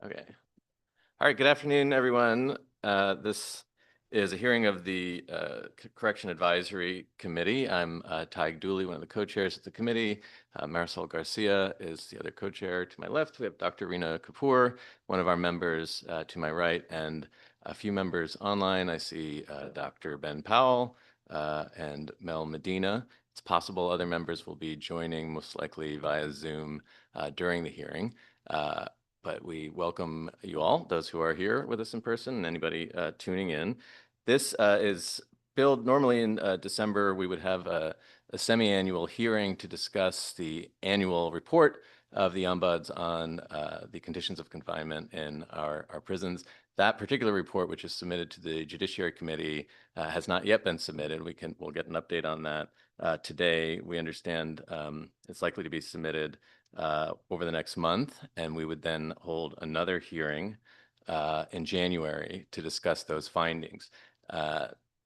Okay. All right. Good afternoon, everyone. This is a hearing of the Correction Advisory Committee. I'm Taig Dooley, one of the co-chairs of the committee. Marisol Garcia is the other co-chair to my left. We have Dr. Reena Kapoor, one of our members to my right, and a few members online. I see Dr. Ben Powell and Mel Medina. It's possible other members will be joining, most likely via Zoom, during the hearing. But we welcome you all, those who are here with us in person and anybody tuning in. This is billed normally in December. We would have a semi-annual hearing to discuss the annual report of the ombuds on the conditions of confinement in our prisons. That particular report, which is submitted to the Judiciary Committee, has not yet been submitted. We'll get an update on that today. We understand it's likely to be submitted over the next month, and we would then hold another hearing in January to discuss those findings.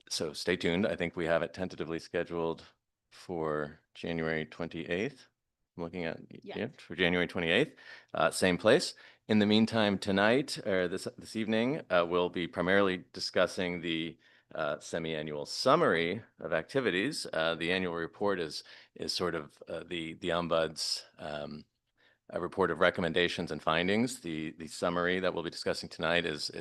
So stay tuned. I think we have it tentatively scheduled for January 28th. I'm looking at for January 28th, same place. In the meantime, tonight or this evening, we'll be primarily discussing the semi-annual summary of activities. The annual report is sort of the ombuds a report of recommendations and findings. The summary that we'll be discussing tonight is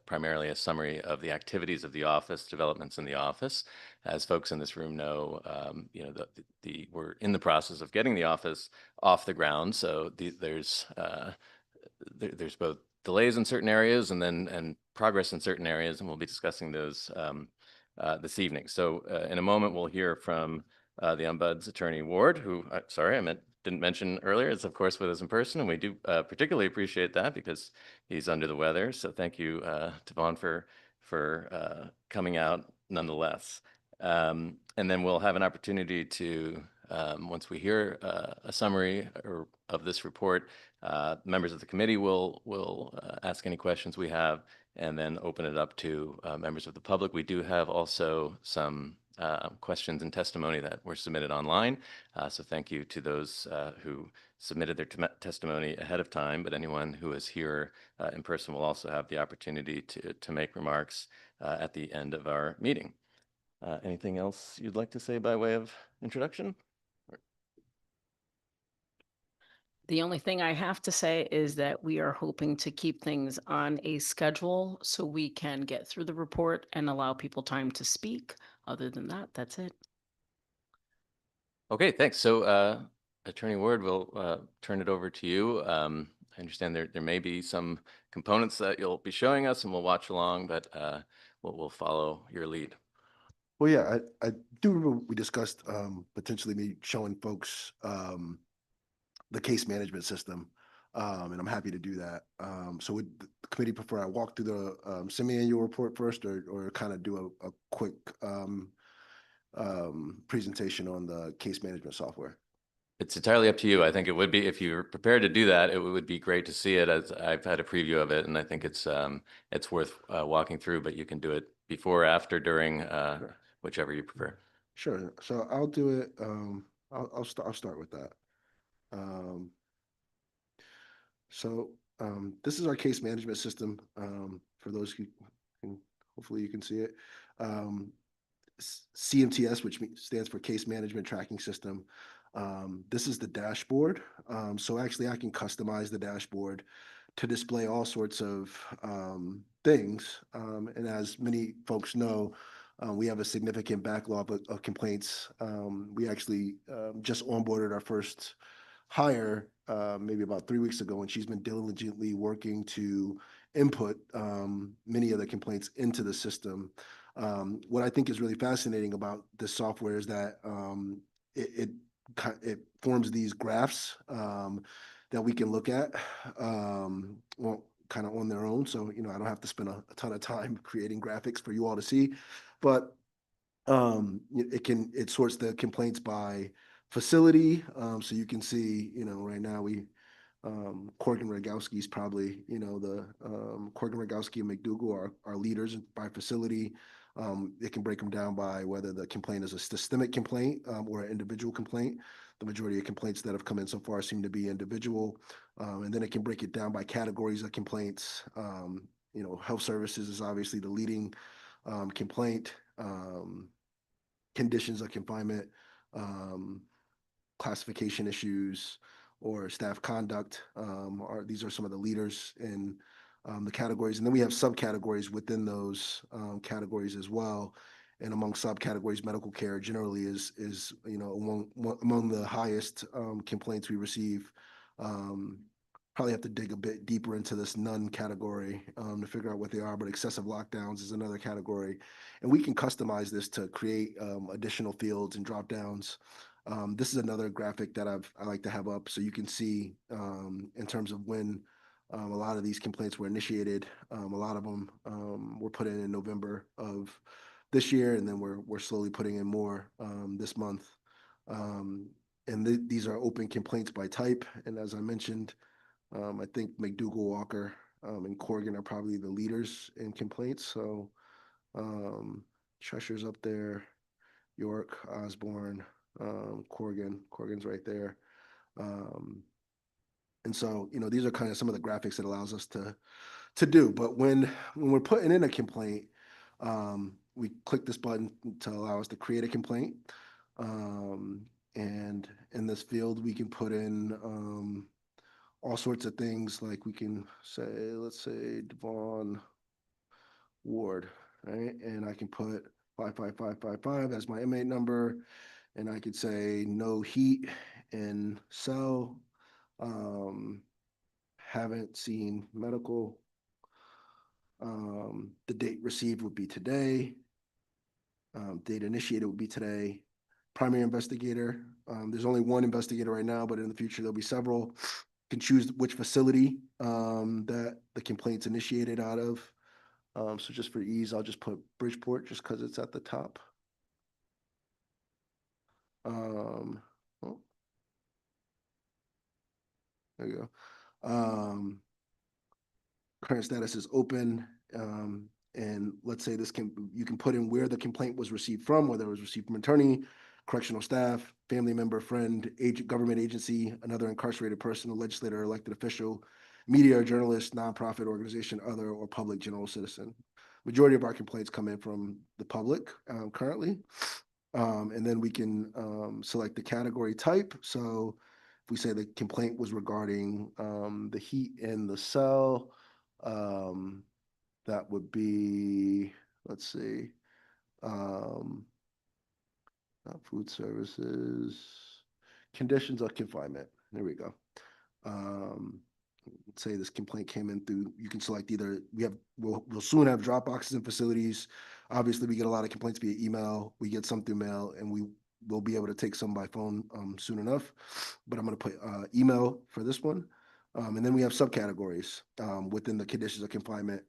primarily a summary of the activities of the office, developments in the office. As folks in this room know, we're in the process of getting the office off the ground. So there's both delays in certain areas and progress in certain areas, and we'll be discussing those this evening. So in a moment, we'll hear from the Ombuds Attorney Ward, who, didn't mention earlier, is of course with us in person, and we do particularly appreciate that because he's under the weather. So thank you to Vaughn for coming out nonetheless. And then we'll have an opportunity to, once we hear a summary of this report, members of the committee will ask any questions we have and then open it up to members of the public. We do have also some questions and testimony that were submitted online. So thank you to those who submitted their testimony ahead of time, but anyone who is here in person will also have the opportunity to make remarks at the end of our meeting. Anything else you'd like to say by way of introduction? The only thing I have to say is that we are hoping to keep things on a schedule so we can get through the report and allow people time to speak. Other than that, that's it. Okay, thanks. So Attorney Ward, we'll turn it over to you. I understand there may be some components that you'll be showing us and we'll watch along, but we'll follow your lead. Well, yeah, I do remember we discussed potentially me showing folks the case management system, and I'm happy to do that. So would the committee prefer I walk through the semi-annual report first, or kind of do a quick presentation on the case management software? It's entirely up to you. I think it would be, if you're prepared to do that, it would be great to see it, as I've had a preview of it, and I think it's worth walking through, but you can do it before, after, during, whichever you prefer. Sure. So I'll do it. I'll start with that. So this is our case management system. For those who can, hopefully you can see it. CMTS, which stands for Case Management Tracking System. This is the dashboard. So actually I can customize the dashboard to display all sorts of things. And as many folks know, we have a significant backlog of complaints. We actually just onboarded our first hire maybe about 3 weeks ago, and she's been diligently working to input many of the complaints into the system. What I think is really fascinating about this software is that it forms these graphs that we can look at, well, kind of on their own. So, I don't have to spend a ton of time creating graphics for you all to see, but it sorts the complaints by facility. So you can see, right now Corgan Rogowski is probably, the Corgan Rogowski and McDougall are leaders by facility. It can break them down by whether the complaint is a systemic complaint or an individual complaint. the majority of complaints that have come in so far seem to be individual. And then it can break it down by categories of complaints. Health services is obviously the leading complaint, conditions of confinement, classification issues, or staff conduct. These are some of the leaders in the categories. And then we have subcategories within those categories as well. And among subcategories, medical care generally is among the highest complaints we receive. Probably have to dig a bit deeper into this none category to figure out what they are, but excessive lockdowns is another category. And we can customize this to create additional fields and drop downs. This is another graphic that I like to have up so you can see in terms of when a lot of these complaints were initiated. A lot of them were put in November of this year, and then we're slowly putting in more this month. These are open complaints by type. And as I mentioned, I think McDougall, Walker, and Corrigan are probably the leaders in complaints. So Cheshire's up there, York, Osborne, Corrigan's right there. And so, these are kind of some of the graphics it allows us to do. But when we're putting in a complaint, we click this button to allow us to create a complaint. And in this field, we can put in all sorts of things, like we can say, let's say Devon Ward, right? And I can put 55555 as my inmate number, and I could say no heat in cell, haven't seen medical. The date received would be today. Date initiated would be today. Primary investigator. There's only one investigator right now, but in the future there'll be several. Can choose which facility that the complaint's initiated out of. So just for ease, I'll just put Bridgeport just because it's at the top. Oh, there you go. Current status is open. And let's say you can put in where the complaint was received from, whether it was received from attorney, correctional staff, family member, friend, government agency, another incarcerated person, a legislator, elected official, media or journalist, nonprofit organization, other, or public general citizen. Majority of our complaints come in from the public currently. And then we can select the category type. So if we say the complaint was regarding the heat in the cell, that would be, let's see, food services, conditions of confinement. There we go. Let's say this complaint came in through, you can select either, we'll soon have drop boxes in facilities. Obviously, we get a lot of complaints via email. We get some through mail, and we will be able to take some by phone soon enough. But I'm going to put email for this one. And then we have subcategories within the conditions of confinement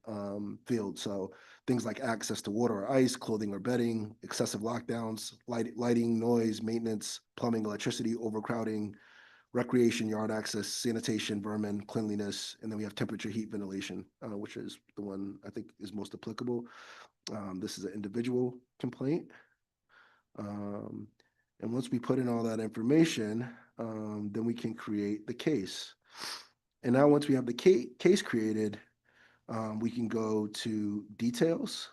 field. So things like access to water or ice, clothing or bedding, excessive lockdowns, lighting, noise, maintenance, plumbing, electricity, overcrowding, recreation, yard access, sanitation, vermin, cleanliness, and then we have temperature, heat, ventilation, which is the one I think is most applicable. This is an individual complaint. And once we put in all that information, then we can create the case. And now once we have the case created, we can go to details,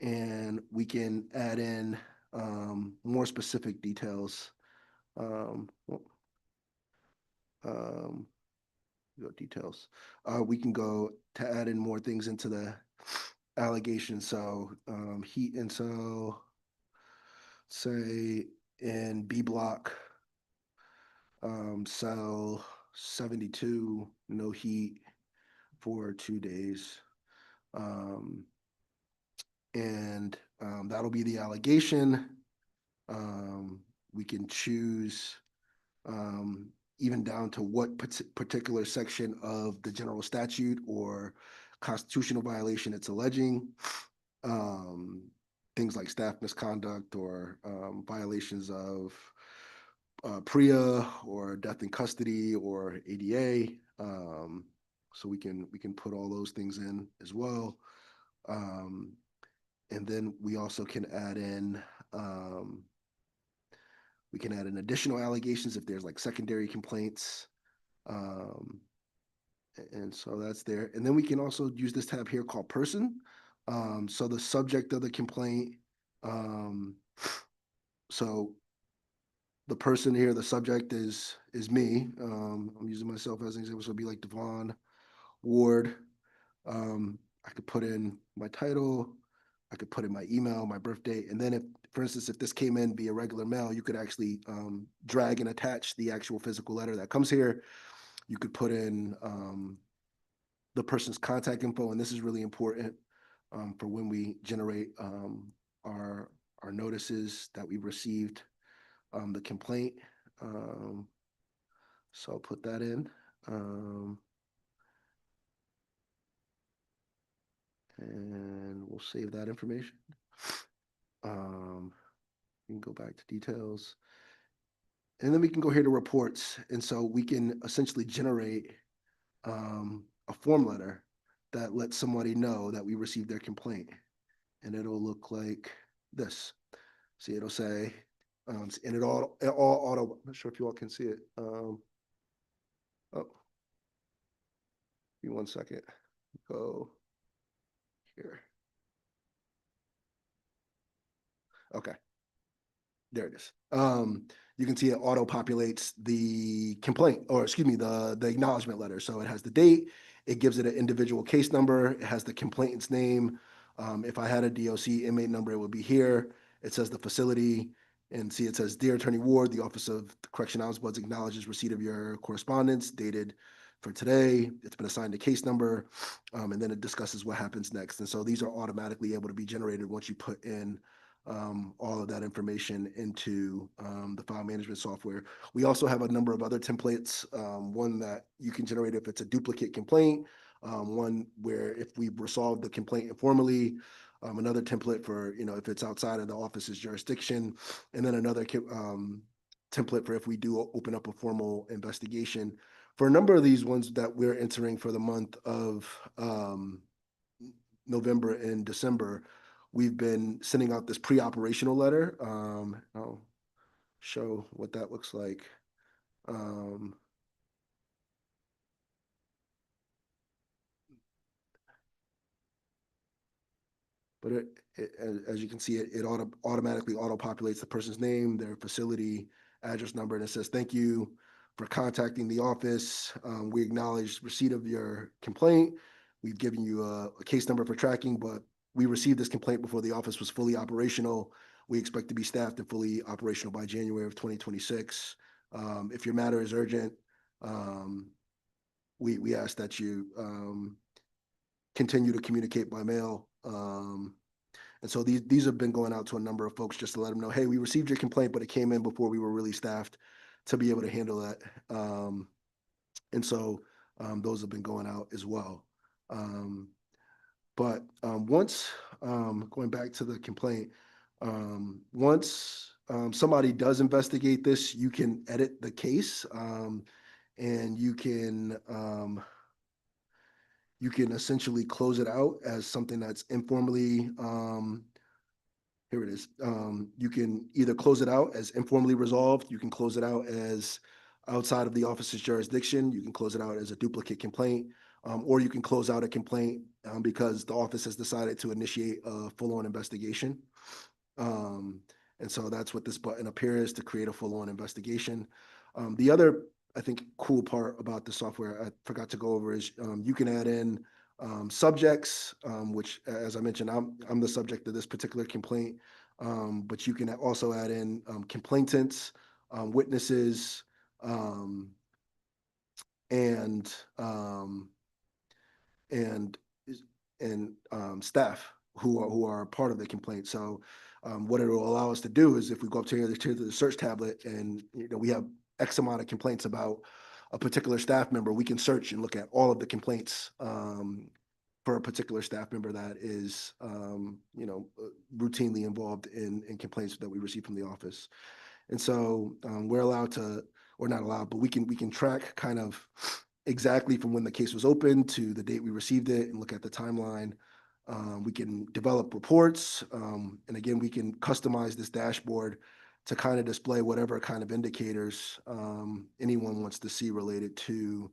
and we can add in more specific details. Details. We can go to add in more things into the allegation. So heat and cell, say in B block, cell 72, no heat for 2 days. And that'll be the allegation. We can choose even down to what particular section of the general statute or constitutional violation it's alleging. Things like staff misconduct or violations of PREA or death in custody or ADA. So we can put all those things in as well. And then we also can add in We can add in additional allegations if there's like secondary complaints. And so that's there. And then we can also use this tab here called person. So the subject of the complaint, so the person here, the subject is me. I'm using myself as an example, so it'd be like Devon Ward. I could put in my title, I could put in my email, my birth date, and then if, for instance, if this came in via regular mail, you could actually drag and attach the actual physical letter that comes here. You could put in the person's contact info, and this is really important for when we generate our notices that we've received, the complaint. So I'll put that in. And we'll save that information. We can go back to details. And then we can go here to reports. And so we can essentially generate a form letter that lets somebody know that we received their complaint. And it'll look like this. See, it'll say, and it all auto, I'm not sure if you all can see it. Oh, give me 1 second. Go here. Okay. There it is. You can see it auto populates the complaint, or excuse me, the acknowledgement letter. So it has the date, it gives it an individual case number, it has the complainant's name. If I had a DOC inmate number, it would be here. It says the facility, and see it says, Dear Attorney Ward, the Office of Correction Ombudsman acknowledges receipt of your correspondence dated for today. It's been assigned a case number, and then it discusses what happens next. And so these are automatically able to be generated once you put in all of that information into the file management software. We also have a number of other templates, one that you can generate if it's a duplicate complaint, one where if we resolved the complaint informally, another template for, if it's outside of the office's jurisdiction, and then another template for if we do open up a formal investigation. For a number of these ones that we're entering for the month of November and December, we've been sending out this pre-operational letter. I'll show what that looks like. But as you can see, it automatically auto-populates the person's name, their facility, address number, and it says, thank you for contacting the office. We acknowledge receipt of your complaint. We've given you a case number for tracking, but we received this complaint before the office was fully operational. We expect to be staffed and fully operational by January of 2026. If your matter is urgent, we ask that you continue to communicate by mail. And so these have been going out to a number of folks just to let them know, hey, we received your complaint, but it came in before we were really staffed to be able to handle that. And so those have been going out as well. But once, going back to the complaint, once somebody does investigate this, you can edit the case, and you can essentially close it out as something that's informally, here it is. You can either close it out as informally resolved, you can close it out as outside of the office's jurisdiction, you can close it out as a duplicate complaint, or you can close out a complaint because the office has decided to initiate a full-on investigation. And so that's what this button up here is, to create a full-on investigation. The other, I think, cool part about the software I forgot to go over is you can add in subjects, which, as I mentioned, I'm the subject of this particular complaint, but you can also add in complainants, witnesses, and staff who are part of the complaint. So what it will allow us to do is, if we go up to here to the search tablet, and we have X amount of complaints about a particular staff member, we can search and look at all of the complaints for a particular staff member that is routinely involved in complaints that we receive from the office. And so we're allowed to, or not allowed, but we can track kind of exactly from when the case was opened to the date we received it and look at the timeline. We can develop reports, and again, we can customize this dashboard to kind of display whatever kind of indicators anyone wants to see related to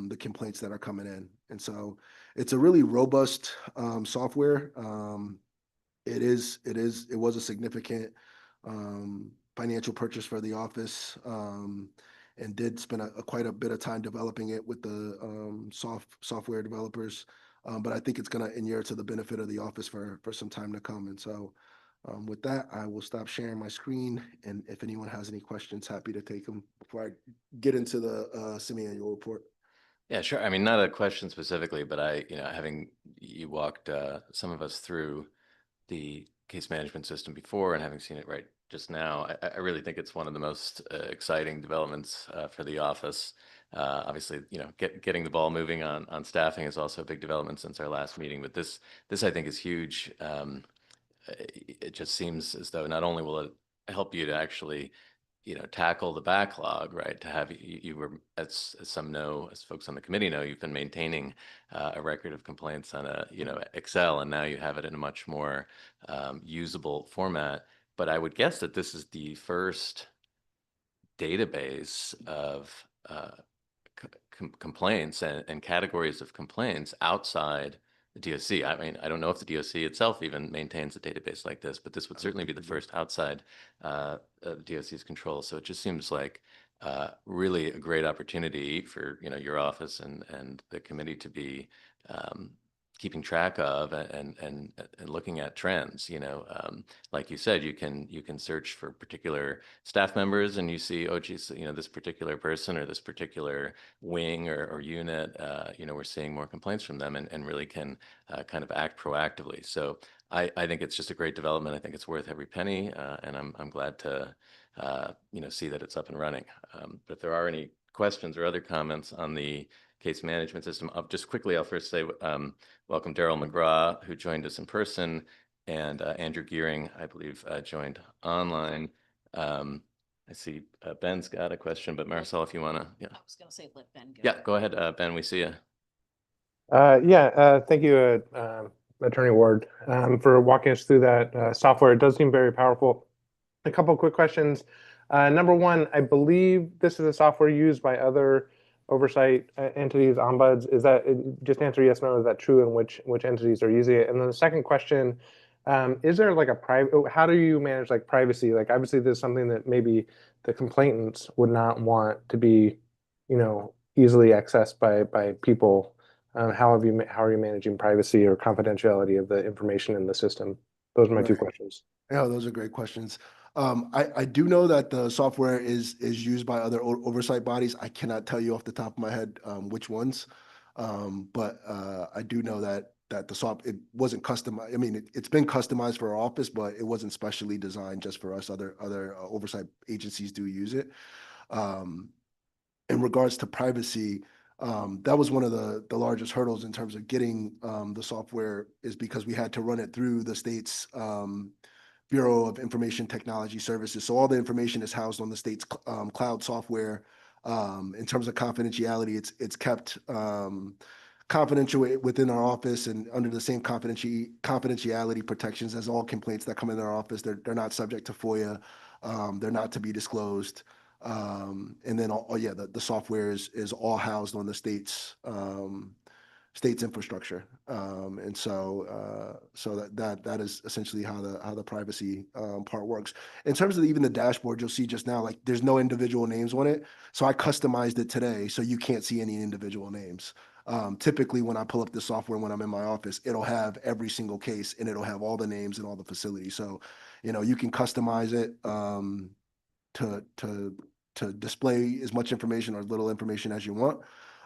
the complaints that are coming in. And so it's a really robust software. It was a significant financial purchase for the office, and did spend quite a bit of time developing it with the software developers. But I think it's going to inure to the benefit of the office for some time to come. And so with that, I will stop sharing my screen. And if anyone has any questions, happy to take them before I get into the semi-annual report. Yeah, sure. I mean, not a question specifically, but having you walked some of us through the case management system before and having seen it right just now, I really think it's one of the most exciting developments for the office. Obviously, getting the ball moving on staffing is also a big development since our last meeting, but this I think is huge. It just seems as though not only will it help you to actually tackle the backlog, right? To have you were, as some know, as folks on the committee know, you've been maintaining a record of complaints on Excel, and now you have it in a much more usable format. But I would guess that this is the first database of complaints and categories of complaints outside the DOC. I mean, I don't know if the DOC itself even maintains a database like this, but this would certainly be the first outside the DOC's control. So it just seems like really a great opportunity for your office and the committee to be keeping track of and looking at trends. Like you said, you can search for particular staff members, and you see, oh geez, this particular person or this particular wing or unit, we're seeing more complaints from them, and really can kind of act proactively. So I think it's just a great development. I think it's worth every penny, and I'm glad to see that it's up and running. But if there are any questions or other comments on the case management system, just quickly, I'll first say welcome Daryl McGraw, who joined us in person, and Andrew Gearing, I believe, joined online. I see Ben's got a question, but Marisol, if you want to, I was going to say, let Ben go. Yeah, go ahead, Ben, we see you. Thank you, Attorney Ward, for walking us through that software. It does seem very powerful. A couple of quick questions. Number one, I believe this is a software used by other oversight entities, ombuds. Is that, just answer yes, no, is that true, and which entities are using it? And then the second question, is there like a private, how do you manage like privacy? Like obviously there's something that maybe the complainants would not want to be, easily accessed by people. How are you managing privacy or confidentiality of the information in the system? Those are my two questions. Yeah, those are great questions. I do know that the software is used by other oversight bodies. I cannot tell you off the top of my head which ones, but I do know that it wasn't customized. I mean, it's been customized for our office, but it wasn't specially designed just for us. Other oversight agencies do use it. In regards to privacy, that was one of the largest hurdles in terms of getting the software, is because we had to run it through the state's Bureau of Information Technology Services. So all the information is housed on the state's cloud software. In terms of confidentiality, it's kept confidential within our office and under the same confidentiality protections as all complaints that come in our office. They're not subject to FOIA. They're not to be disclosed. And then the software is all housed on the state's infrastructure. And so that is essentially how the privacy part works. In terms of even the dashboard, you'll see just now, like there's no individual names on it. So I customized it today so you can't see any individual names. Typically when I pull up the software, when I'm in my office, it'll have every single case and it'll have all the names and all the facilities. So, you can customize it to display as much information or little information as you want.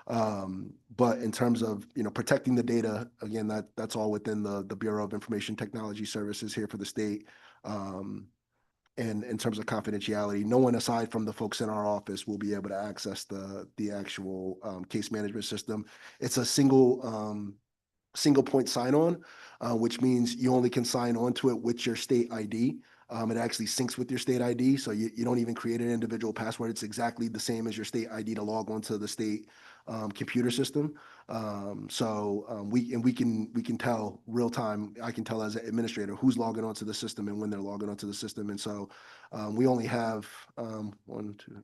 But in terms of protecting the data, again, that's all within the Bureau of Information Technology Services here for the state. And in terms of confidentiality, no one aside from the folks in our office will be able to access the actual case management system. It's a single point sign-on, which means you only can sign on to it with your state ID. It actually syncs with your state ID, so you don't even create an individual password. It's exactly the same as your state ID to log onto the state computer system. We can tell real time. I can tell as an administrator who's logging onto the system and when they're logging onto the system. And so we only have one, two, I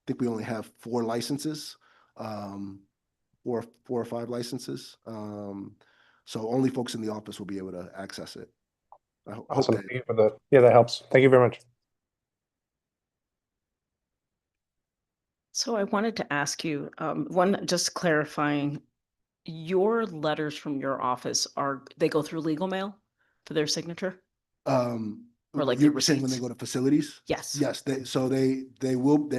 think we only have 4 licenses, four or 5 licenses. So only folks in the office will be able to access it. I hope Awesome. that. Thank you for the, yeah, that helps. Thank you very much. So I wanted to ask you, one, just clarifying, your letters from your office they go through legal mail for their signature? Or like the You're saying when they receipts? go to facilities? Yes. Yes, they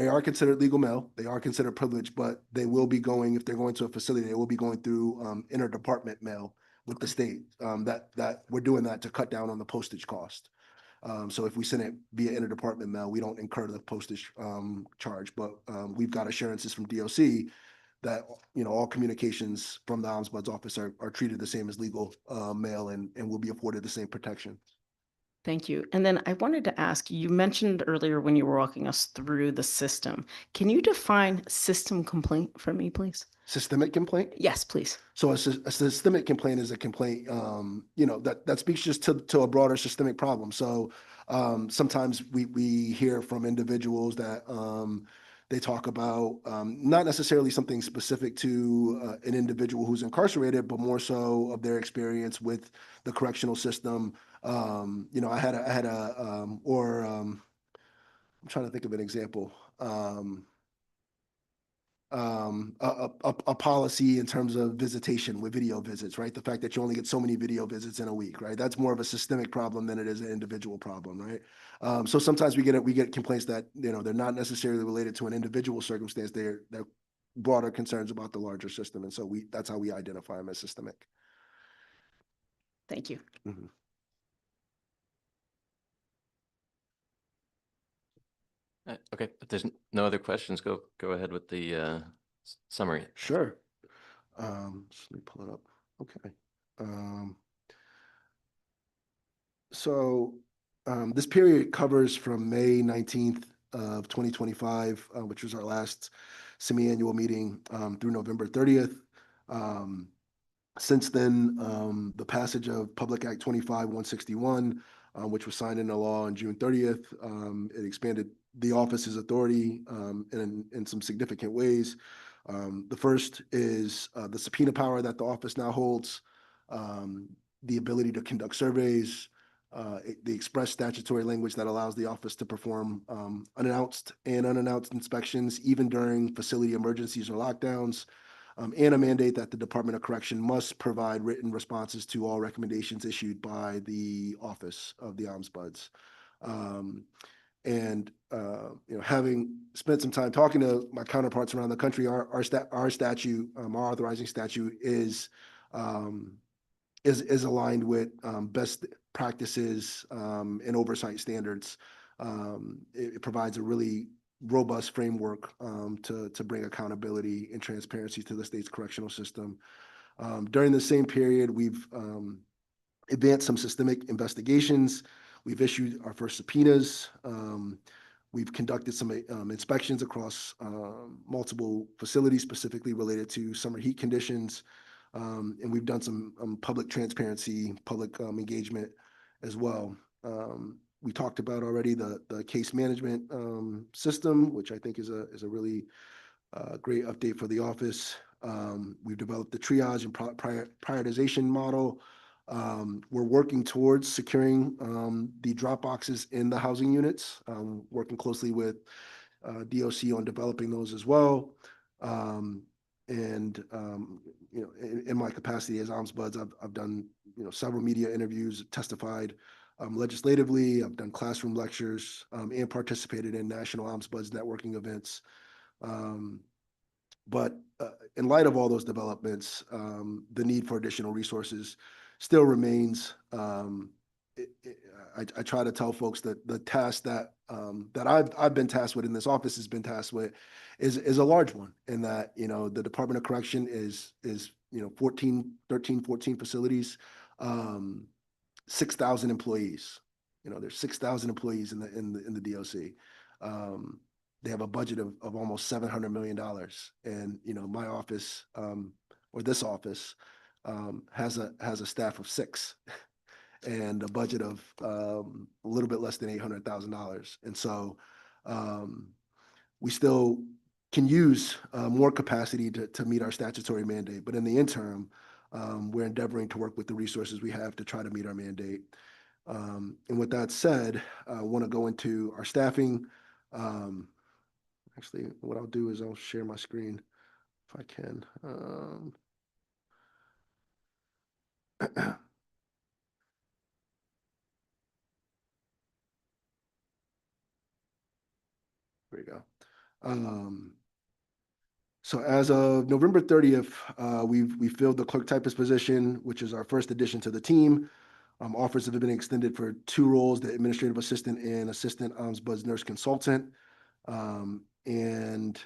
are considered legal mail. They are considered privileged, but they will be going, if they're going to a facility, they will be going through interdepartment mail with the state. That we're doing that to cut down on the postage cost. So if we send it via interdepartment mail, we don't incur the postage charge, but we've got assurances from DOC that, you know, all communications from the Ombudsman's office are treated the same as legal mail and will be afforded the same protection. Thank you. And then I wanted to ask, you mentioned earlier when you were walking us through the system. Can you define system complaint for me, please? Systemic complaint? Yes, please. So a systemic complaint is a complaint, you know, that speaks just to a broader systemic problem. So sometimes we hear from individuals that they talk about not necessarily something specific to an individual who's incarcerated, but more so of their experience with the correctional system. You know, I'm trying to think of an example. A policy in terms of visitation with video visits, right? The fact that you only get so many video visits in a week, right? That's more of a systemic problem than it is an individual problem, right? So sometimes we get complaints that, you know, they're not necessarily related to an individual circumstance. They're broader concerns about the larger system, and so that's how we identify them as systemic. Thank you. Mhm. Okay, if there's no other questions, go ahead with the summary. Sure. Just let me pull it up. Okay. So this period covers from May 19th of 2025, which was our last semi-annual meeting, through November 30th. Since then, the passage of Public Act 25-161, which was signed into law on June 30th, it expanded the office's authority in some significant ways. The first is the subpoena power that the office now holds, the ability to conduct surveys, the express statutory language that allows the office to perform unannounced and unannounced inspections, even during facility emergencies or lockdowns, and a mandate that the Department of Correction must provide written responses to all recommendations issued by the Office of the Ombudsman. You know, having spent some time talking to my counterparts around the country, our statute, our authorizing statute is aligned with best practices and oversight standards. It provides a really robust framework to bring accountability and transparency to the state's correctional system. During the same period, we've advanced some systemic investigations. We've issued our first subpoenas. We've conducted some inspections across multiple facilities, specifically related to summer heat conditions. And we've done some public transparency, public engagement as well. We talked about already the case management system, which I think is a really great update for the office. We've developed the triage and prioritization model. We're working towards securing the drop boxes in the housing units, working closely with DOC on developing those as well. You know, in my capacity as Ombudsman, I've done, you know, several media interviews, testified legislatively. I've done classroom lectures and participated in national Ombudsman networking events. But in light of all those developments, the need for additional resources still remains. I try to tell folks that the task that I've been tasked with, and this office has been tasked with, is a large one. In that, you know, the Department of Correction is you know 13, 14 facilities, 6,000 employees. there's 6,000 employees in the DOC. They have a budget of almost $700 million. And, my office, or this office, has a staff of 6 and a budget of a little bit less than $800,000. And so we still can use more capacity to meet our statutory mandate. But in the interim, we're endeavoring to work with the resources we have to try to meet our mandate. And with that said, I want to go into our staffing. Actually, what I'll do is I'll share my screen if I can. There we go. So as of November 30th, we filled the clerk typist position, which is our first addition to the team. Offers have been extended for 2 roles, the administrative assistant and assistant ombuds nurse consultant. And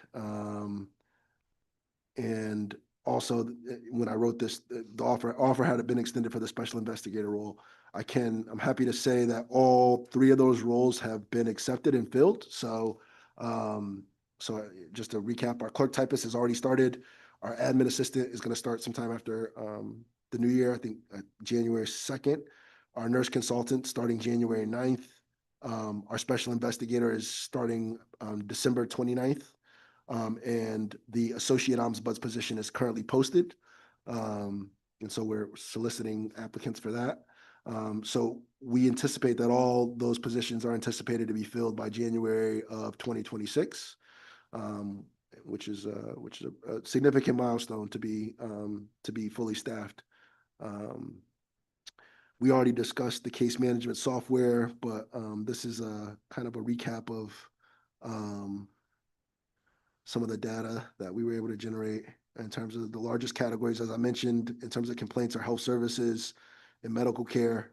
also when I wrote this, the offer had been extended for the special investigator role. I'm happy to say that all 3 of those roles have been accepted and filled. So just to recap, our clerk typist has already started. Our admin assistant is going to start sometime after the new year, I think January 2nd. Our nurse consultant starting January 9th. Our special investigator is starting December 29th. And the associate ombuds position is currently posted. And so we're soliciting applicants for that. So we anticipate that all those positions are anticipated to be filled by January of 2026, which is a significant milestone to be fully staffed. We already discussed the case management software, but this is a kind of a recap of some of the data that we were able to generate in terms of the largest categories. As I mentioned, in terms of complaints, are health services and medical care.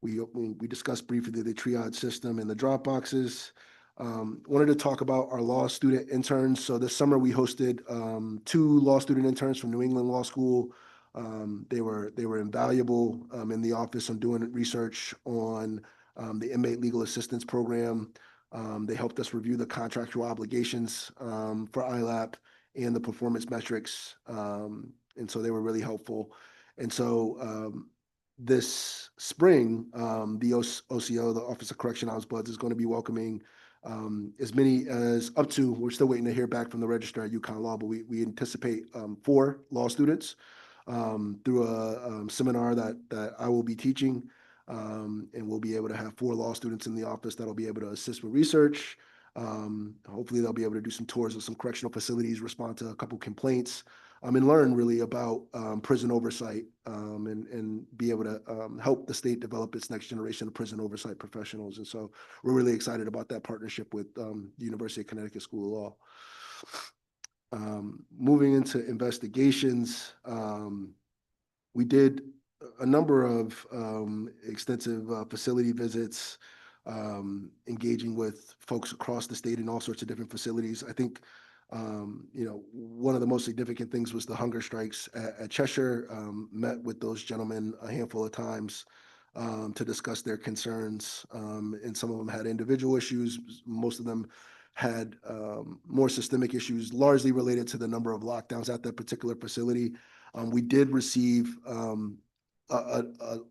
We discussed briefly the triage system and the drop boxes. Wanted to talk about our law student interns. So this summer we hosted 2 law student interns from New England Law School. They were invaluable in the office on doing research on the inmate legal assistance program. They helped us review the contractual obligations for ILAP and the performance metrics. And so they were really helpful. And so this spring, the OCO, the Office of Correction Ombuds, is going to be welcoming as many as up to, we're still waiting to hear back from the registrar at UConn Law, but we anticipate 4 law students through a seminar that I will be teaching. And we'll be able to have 4 law students in the office that'll be able to assist with research. Hopefully they'll be able to do some tours of some correctional facilities, respond to a couple complaints, and learn really about prison oversight, and be able to help the state develop its next generation of prison oversight professionals. And so we're really excited about that partnership with the University of Connecticut School of Law. Moving into investigations, we did a number of extensive facility visits, engaging with folks across the state in all sorts of different facilities. I think, one of the most significant things was the hunger strikes at Cheshire. Met with those gentlemen a handful of times to discuss their concerns, and some of them had individual issues. Most of them had more systemic issues, largely related to the number of lockdowns at that particular facility. We did receive a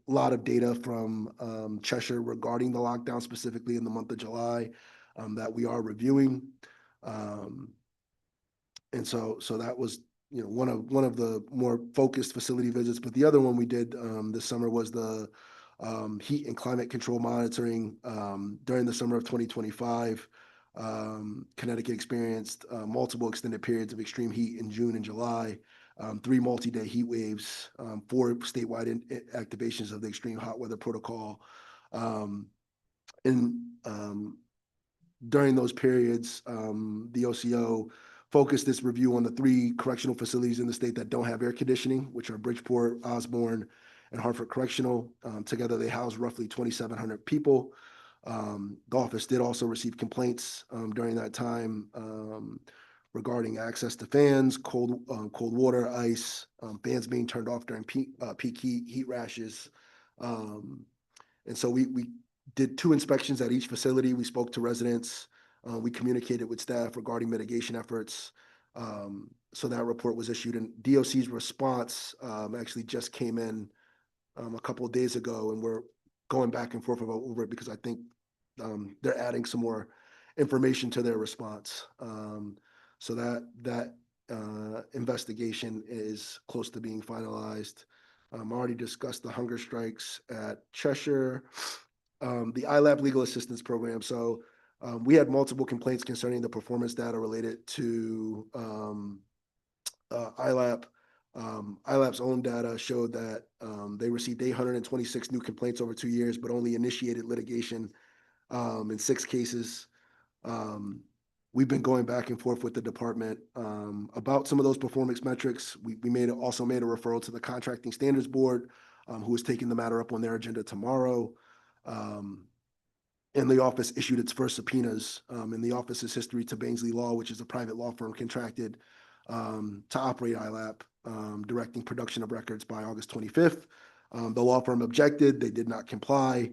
lot of data from Cheshire regarding the lockdown, specifically in the month of July, that we are reviewing. And so that was one of the more focused facility visits. But the other one we did this summer was the heat and climate control monitoring. During the summer of 2025, Connecticut experienced multiple extended periods of extreme heat in June and July. 3 multi-day heat waves, 4 statewide activations of the extreme hot weather protocol. And during those periods, the OCO focused this review on the 3 correctional facilities in the state that don't have air conditioning, which are Bridgeport, Osborne, and Hartford Correctional. Together, they house roughly 2,700 people. The office did also receive complaints during that time regarding access to fans, cold water, ice, fans being turned off during peak heat rashes. And so we did 2 inspections at each facility. We spoke to residents. We communicated with staff regarding mitigation efforts. So that report was issued, and DOC's response actually just came in a couple of days ago, and we're going back and forth over it because I think they're adding some more information to their response. So that investigation is close to being finalized. I already discussed the hunger strikes at Cheshire, the iLab Legal Assistance Program. So we had multiple complaints concerning the performance data related to iLab. iLab's own data showed that they received 826 new complaints over 2 years, but only initiated litigation in 6 cases. We've been going back and forth with the department about some of those performance metrics. We also made a referral to the Contracting Standards Board, who is taking the matter up on their agenda tomorrow. And the office issued its first subpoenas in the office's history to Bainsley Law, which is a private law firm contracted to operate iLab, directing production of records by August 25th. The law firm objected. They did not comply.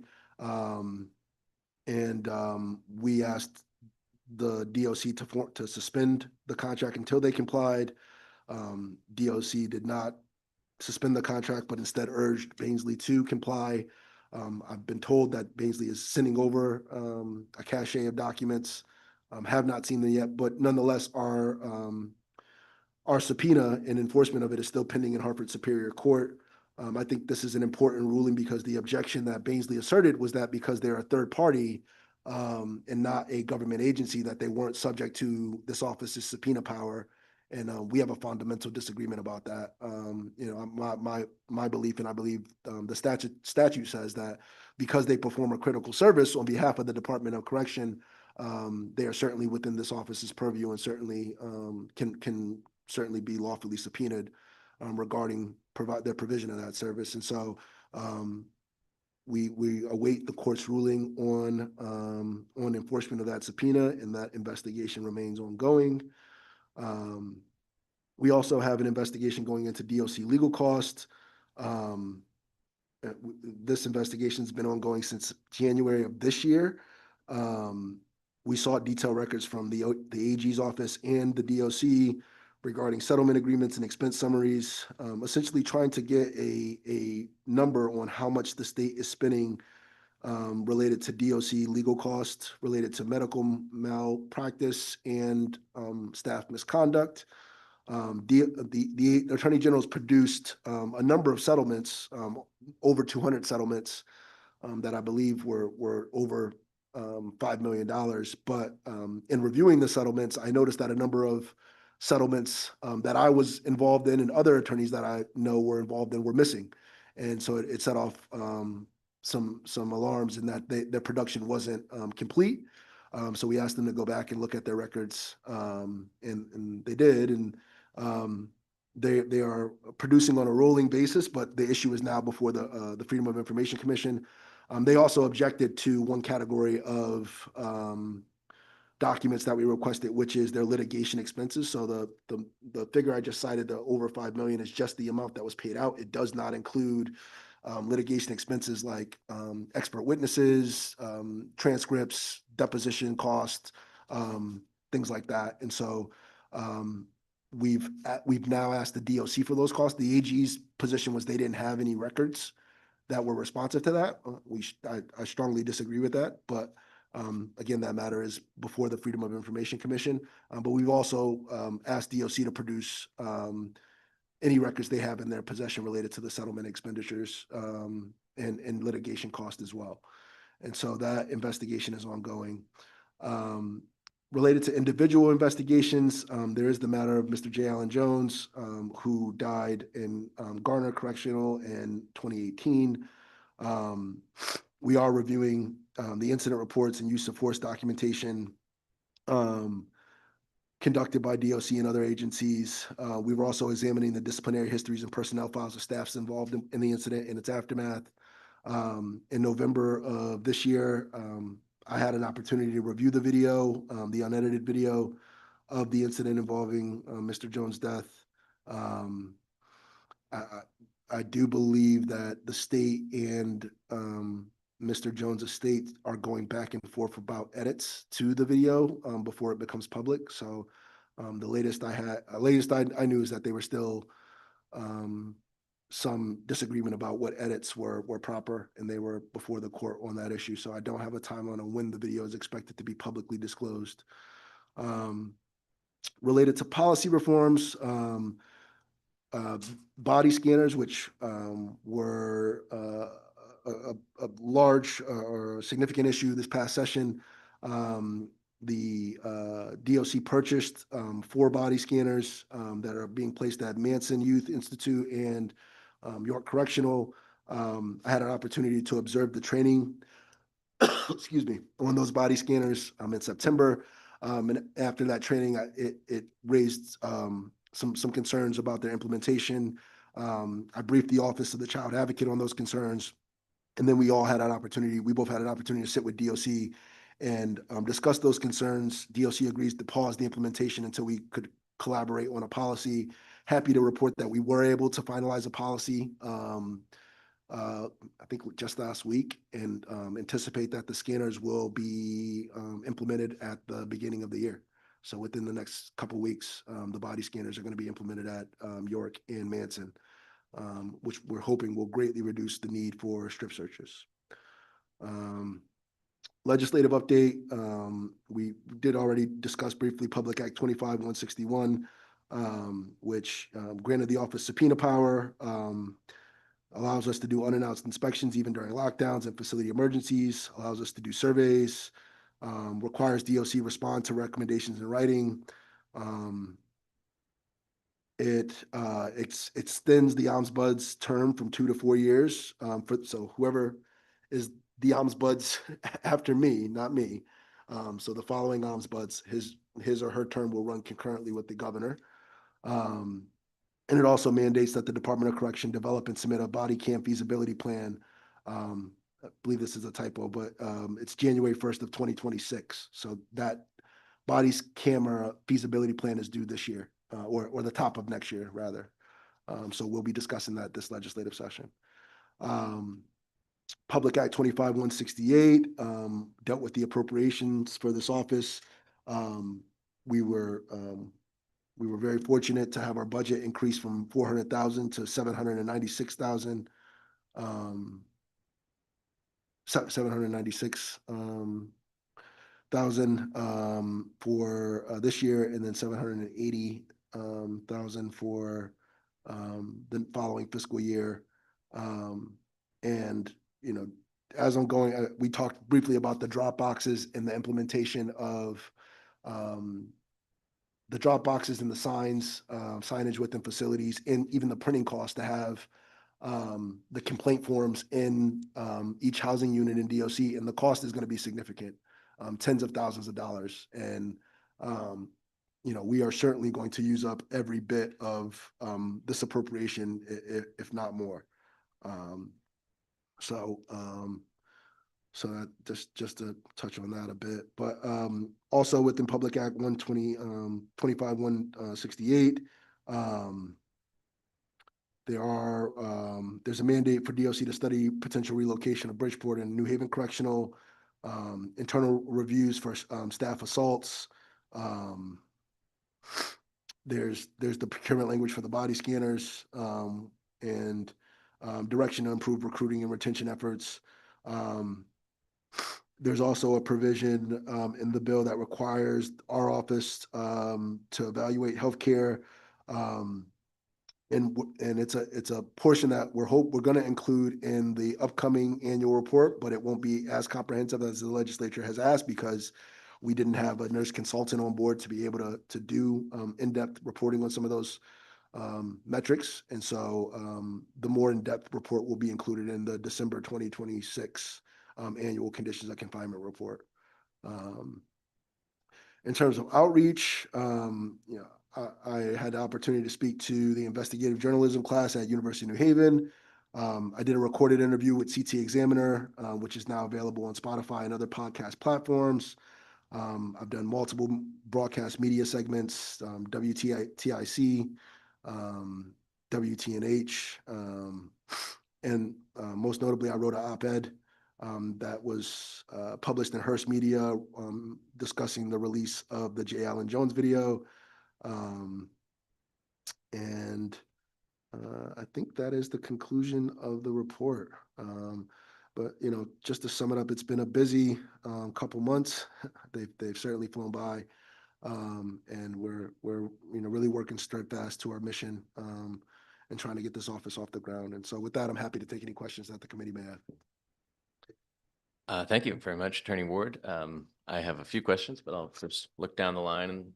And we asked the DOC to suspend the contract until they complied. DOC did not suspend the contract, but instead urged Bainsley to comply. I've been told that Bainsley is sending over a cache of documents. Have not seen them yet, but nonetheless, our subpoena and enforcement of it is still pending in Hartford Superior Court. I think this is an important ruling because the objection that Bainsley asserted was that because they're a third party and not a government agency, that they weren't subject to this office's subpoena power. And we have a fundamental disagreement about that. My belief, and I believe the statute says that because they perform a critical service on behalf of the Department of Correction, they are certainly within this office's purview and certainly can certainly be lawfully subpoenaed regarding their provision of that service. And so we await the court's ruling on enforcement of that subpoena, and that investigation remains ongoing. We also have an investigation going into DOC legal costs. This investigation has been ongoing since January of this year. We sought detailed records from the AG's office and the DOC regarding settlement agreements and expense summaries, essentially trying to get a number on how much the state is spending related to DOC legal costs, related to medical malpractice and staff misconduct. The Attorney General's produced a number of settlements, over 200 settlements that I believe were over $5 million. But in reviewing the settlements, I noticed that a number of settlements that I was involved in and other attorneys that I know were involved in were missing. And so it set off some alarms in that their production wasn't complete. So we asked them to go back and look at their records, and they did. And they are producing on a rolling basis, but the issue is now before the Freedom of Information Commission. They also objected to one category of documents that we requested, which is their litigation expenses. So the figure I just cited, the over $5 million, is just the amount that was paid out. It does not include litigation expenses like expert witnesses, transcripts, deposition costs, things like that. And so we've now asked the DOC for those costs. The AG's position was they didn't have any records that were responsive to that. I strongly disagree with that, but again, that matter is before the Freedom of Information Commission. But we've also asked DOC to produce any records they have in their possession related to the settlement expenditures and litigation cost as well. And so that investigation is ongoing. Related to individual investigations, there is the matter of Mr. J. Allen Jones, who died in Garner Correctional in 2018. We are reviewing the incident reports and use of force documentation conducted by DOC and other agencies. We were also examining the disciplinary histories and personnel files of staffs involved in the incident and its aftermath. In November of this year, I had an opportunity to review the video, the unedited video of the incident involving Mr. Jones' death. I do believe that the state and Mr. Jones' estate are going back and forth about edits to the video before it becomes public. So the latest I knew is that they were still some disagreement about what edits were proper, and they were before the court on that issue. So I don't have a timeline on when the video is expected to be publicly disclosed. Related to policy reforms, body scanners, which were a large or significant issue this past session. The DOC purchased 4 body scanners that are being placed at Manson Youth Institute and York Correctional. I had an opportunity to observe the training, excuse me, on those body scanners in September. And after that training, it raised some concerns about their implementation. I briefed the Office of the Child Advocate on those concerns. And then we both had an opportunity to sit with DOC and discuss those concerns. DOC agrees to pause the implementation until we could collaborate on a policy. Happy to report that we were able to finalize a policy, I think just last week, and anticipate that the scanners will be implemented at the beginning of the year. So within the next couple of weeks, the body scanners are going to be implemented at York and Manson, which we're hoping will greatly reduce the need for strip searches. Legislative update, we did already discuss briefly Public Act 25-161, which granted the office subpoena power, allows us to do unannounced inspections even during lockdowns and facility emergencies, allows us to do surveys, requires DOC respond to recommendations in writing. It extends the ombudsman's term from 2 to 4 years. So whoever is the ombudsman after me, not me. So the following ombudsman, his or her term will run concurrently with the governor. And it also mandates that the Department of Correction develop and submit a body cam feasibility plan. I believe this is a typo, but it's January 1st of 2026. So that body camera feasibility plan is due this year, or the top of next year, rather. So we'll be discussing that this legislative session. Public Act 25-168 dealt with the appropriations for this office. We were very fortunate to have our budget increase from 400,000 to 796,000. 796,000 for this year, and then 780,000 for the following fiscal year. And as I'm going, we talked briefly about the drop boxes and the implementation of the drop boxes and the signage within facilities, and even the printing cost to have the complaint forms in each housing unit in DOC, and the cost is going to be significant, tens of thousands of dollars. And we are certainly going to use up every bit of this appropriation, if not more. So that just to touch on that a bit, but also within Public Act 25-168, there's a mandate for DOC to study potential relocation of Bridgeport and New Haven Correctional, internal reviews for staff assaults. There's the procurement language for the body scanners, and direction to improve recruiting and retention efforts. There's also a provision in the bill that requires our office to evaluate healthcare, and it's a portion that we're going to include in the upcoming annual report, but it won't be as comprehensive as the legislature has asked, because we didn't have a nurse consultant on board to be able to do in-depth reporting on some of those metrics. And so the more in-depth report will be included in the December 2026 annual conditions of confinement report. In terms of outreach, I had the opportunity to speak to the investigative journalism class at University of New Haven. I did a recorded interview with CT Examiner, which is now available on Spotify and other podcast platforms. I've done multiple broadcast media segments, WTIC, WTNH, and most notably, I wrote an op-ed that was published in Hearst Media discussing the release of the J. Allen Jones video. And I think that is the conclusion of the report. But just to sum it up, it's been a busy couple months. They've certainly flown by, and we're really working steadfast to our mission and trying to get this office off the ground. And so, with that, I'm happy to take any questions that the committee may have. Thank you very much, Attorney Ward. I have a few questions, but I'll just look down the line and.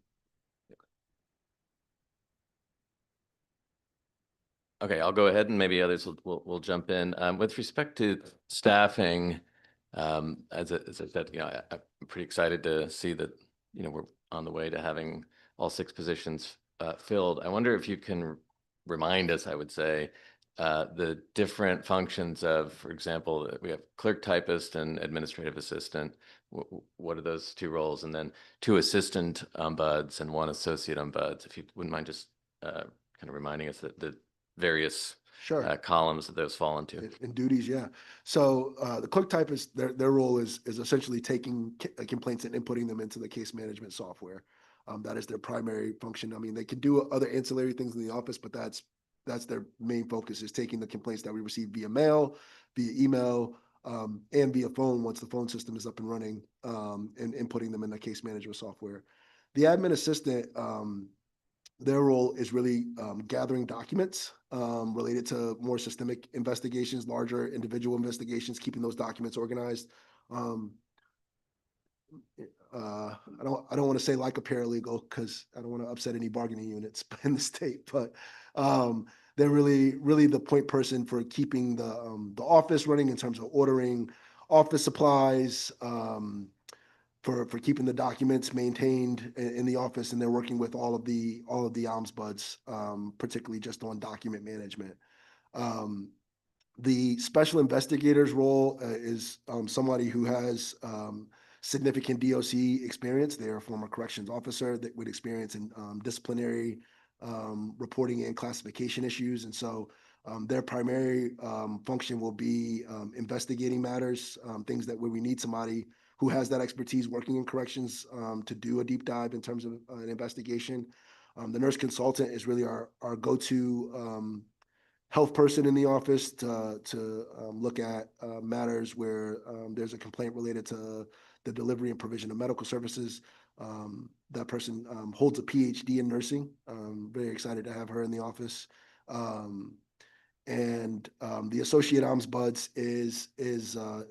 Okay, I'll go ahead and maybe others will jump in. With respect to staffing, as I said, I'm pretty excited to see that, we're on the way to having all 6 positions filled. I wonder if you can remind us, I would say, the different functions of, for example, we have clerk typist and administrative assistant. What are those 2 roles? And then 2 assistant ombuds and 1 associate ombuds, if you wouldn't mind just kind of reminding us that the various Sure. columns that those fall into. And duties, yeah. So the clerk typist, their role is essentially taking complaints and inputting them into the case management software. That is their primary function. I mean, they can do other ancillary things in the office, but that's their main focus, is taking the complaints that we receive via mail, via email, and via phone once the phone system is up and running, and inputting them in the case management software. The admin assistant, their role is really gathering documents related to more systemic investigations, larger individual investigations, keeping those documents organized. I don't want to say like a paralegal, because I don't want to upset any bargaining units in the state, but they're really the point person for keeping the office running in terms of ordering office supplies, for keeping the documents maintained in the office, and they're working with all of the ombuds, particularly just on document management. The special investigator's role is somebody who has significant DOC experience. They're a former corrections officer that with experience in disciplinary reporting and classification issues. And so their primary function will be investigating matters, things that where we need somebody who has that expertise working in corrections to do a deep dive in terms of an investigation. The nurse consultant is really our go-to health person in the office to look at matters where there's a complaint related to the delivery and provision of medical services. That person holds a PhD in nursing. Very excited to have her in the office. And the associate ombuds is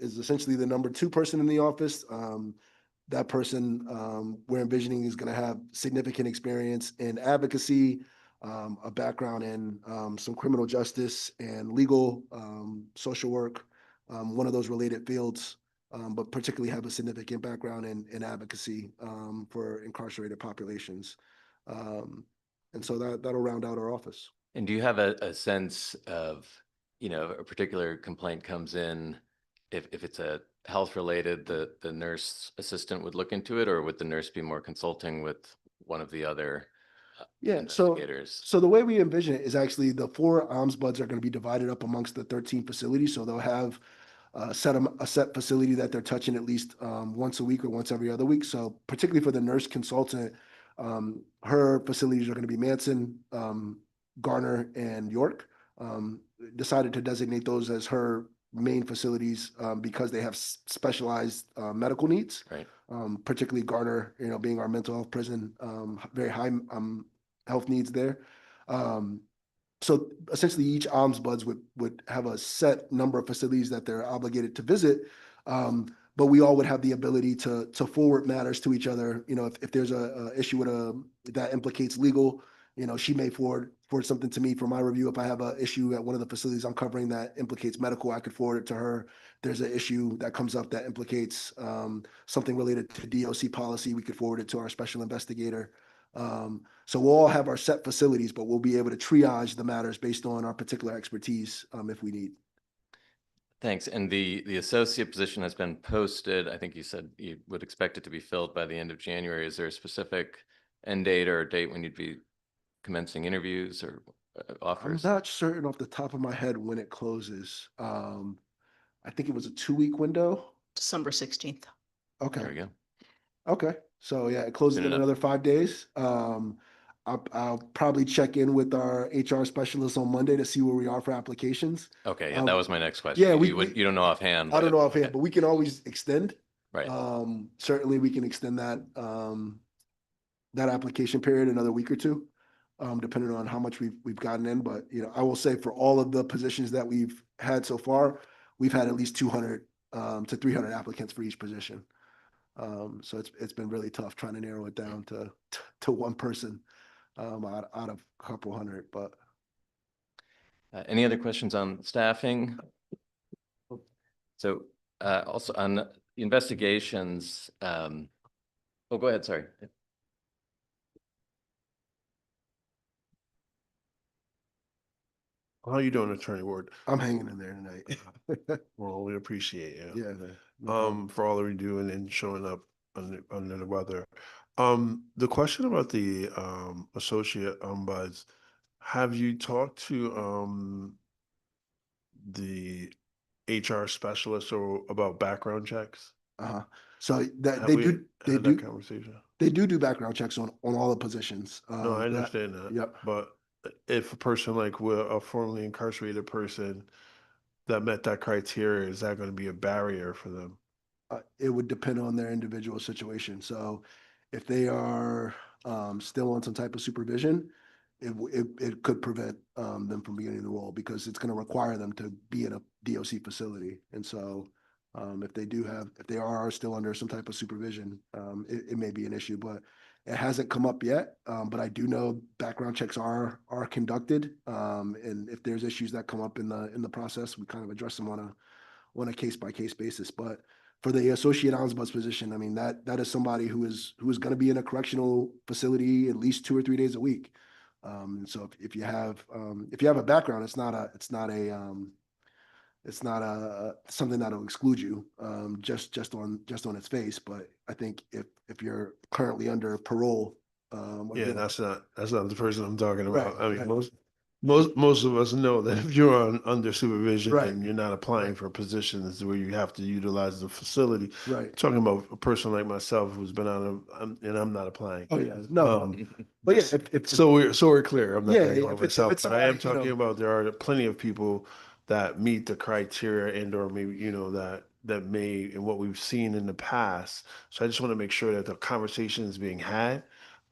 essentially the number 2 person in the office. That person we're envisioning is going to have significant experience in advocacy, a background in some criminal justice and legal, social work, one of those related fields, but particularly have a significant background in advocacy for incarcerated populations. And so that'll round out our office. And do you have a sense of, a particular complaint comes in, if it's a health related, the nurse assistant would look into it, or would the nurse be more consulting with one of the other investigators? So the way we envision it is actually the 4 ombuds are going to be divided up amongst the 13 facilities. So they'll have a set facility that they're touching at least once a week or once every other week. So particularly for the nurse consultant, her facilities are going to be Manson, Garner, and York. Decided to designate those as her main facilities because they have specialized medical needs. Right. Particularly Garner, being our mental health prison, very high health needs there. So essentially each ombuds would have a set number of facilities that they're obligated to visit. But we all would have the ability to forward matters to each other. If there's a issue with that implicates legal, she may forward something to me for my review. If I have an issue at one of the facilities I'm covering that implicates medical, I could forward it to her. There's an issue that comes up that implicates something related to DOC policy, we could forward it to our special investigator. So we'll all have our set facilities, but we'll be able to triage the matters based on our particular expertise if we need. Thanks. And the associate position has been posted. I think you said you would expect it to be filled by the end of January. Is there a specific end date or a date when you'd be commencing interviews or offers? I'm not certain off the top of my head when it closes. I think it was a 2-week window. December 16th. There we Okay, go. okay. So yeah, it closes Soon in enough. another 5 days. I'll probably check in with our HR specialist on Monday to see where we are for applications. Okay, yeah, that Um, was my next question. yeah, You don't know offhand. I don't know but- offhand, okay, but we can always extend. Right. Certainly we can extend that, that application period another week or two, depending on how much we've gotten in. But, you know, I will say for all of the positions that we've had so far, we've had at least 200 to 300 applicants for each position. So it's been really tough trying to narrow it down to one person, out of a couple hundred, but. Any other questions on staffing? So also on the investigations, oh, go ahead, sorry. How you doing, Attorney Ward? I'm hanging in there tonight. Well, we appreciate you. Yeah. no problem. For all that we do and showing up under the weather. The question about the associate ombuds, have you talked to the HR specialist or about background checks? Uh-huh. So that Have they we do, had that conversation? they do background checks on all the positions. No, I understand that. Yep. But if a person like a formerly incarcerated person that met that criteria, is that going to be a barrier for them? It would depend on their individual situation. So if they are still on some type of supervision, it could prevent them from beginning the role because it's going to require them to be in a DOC facility. And so if they are still under some type of supervision, it may be an issue, but it hasn't come up yet. But I do know background checks are conducted. And if there's issues that come up in the process, we kind of address them on a case by case basis. But for the associate ombuds position, I mean, that is somebody who is going to be in a correctional facility at least 2 or 3 days a week. So if you have a background, it's not something that'll exclude you, just on its face. But I think if you're currently under parole, Yeah, that's not the person I'm talking about. Right, I mean, right. most of us know that if you're under supervision Right. and you're not applying for positions where you have to utilize the facility, right. talking about a person like myself who's been and I'm not applying. Oh yeah, no. Um, But yeah, if So we're clear. I'm not Yeah, talking yeah, about if myself, it's but I am somebody, you know- talking about there are plenty of people that meet the criteria and or maybe, that may, and what we've seen in the past. So I just want to make sure that the conversation is being had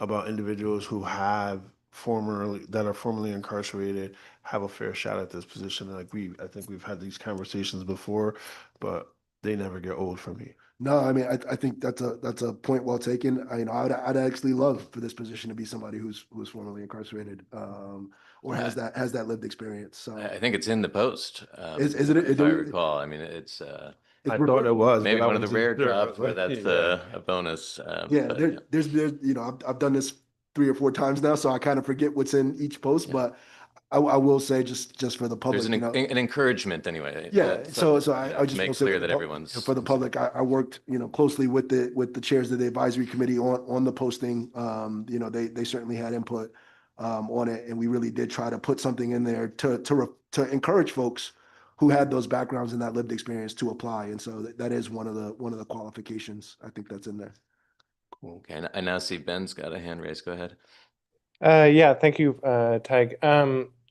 about individuals who are formerly incarcerated, have a fair shot at this position. I think we've had these conversations before, but they never get old for me. No, I mean, I think that's a point well taken. I'd actually love for this position to be somebody who's formerly incarcerated, or has that lived experience. So I think it's in the post. Is it- If I it- recall, I mean, it's I thought it was. maybe but I one of the wasn't rare sure. jobs where that's Yeah. a bonus. Yeah, but, there's I've done this 3 or 4 times now, so I kind of forget what's in each post. Yeah. But I will say just for the public, There's an encouragement anyway. Yeah, That's, so you know, I just make will say clear for that the everyone's for the public, I worked, closely with the chairs of the advisory committee on the posting. They certainly had input on it, and we really did try to put something in there to encourage folks who had those backgrounds and that lived experience to apply. And so that is one of the qualifications. I think that's in there. Okay, and I now see Ben's got a hand raised. Go ahead. Yeah, thank you, Tig.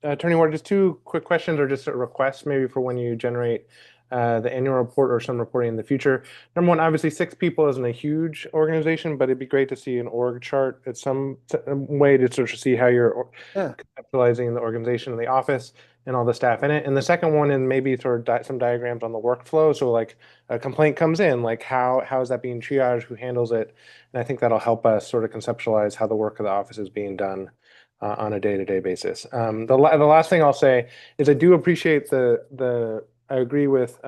Attorney Ward, just 2 quick questions or just a request maybe for when you generate the annual report or some reporting in the future. Number 1, obviously 6 people isn't a huge organization, but it'd be great to see an org chart at some way to sort of see how you're Yeah. conceptualizing the organization and the office and all the staff in it. And the second one is maybe sort of some diagrams on the workflow. So like a complaint comes in, like how is that being triaged, who handles it? And I think that'll help us sort of conceptualize how the work of the office is being done on a day-to-day basis. The last thing I'll say is I do appreciate I agree with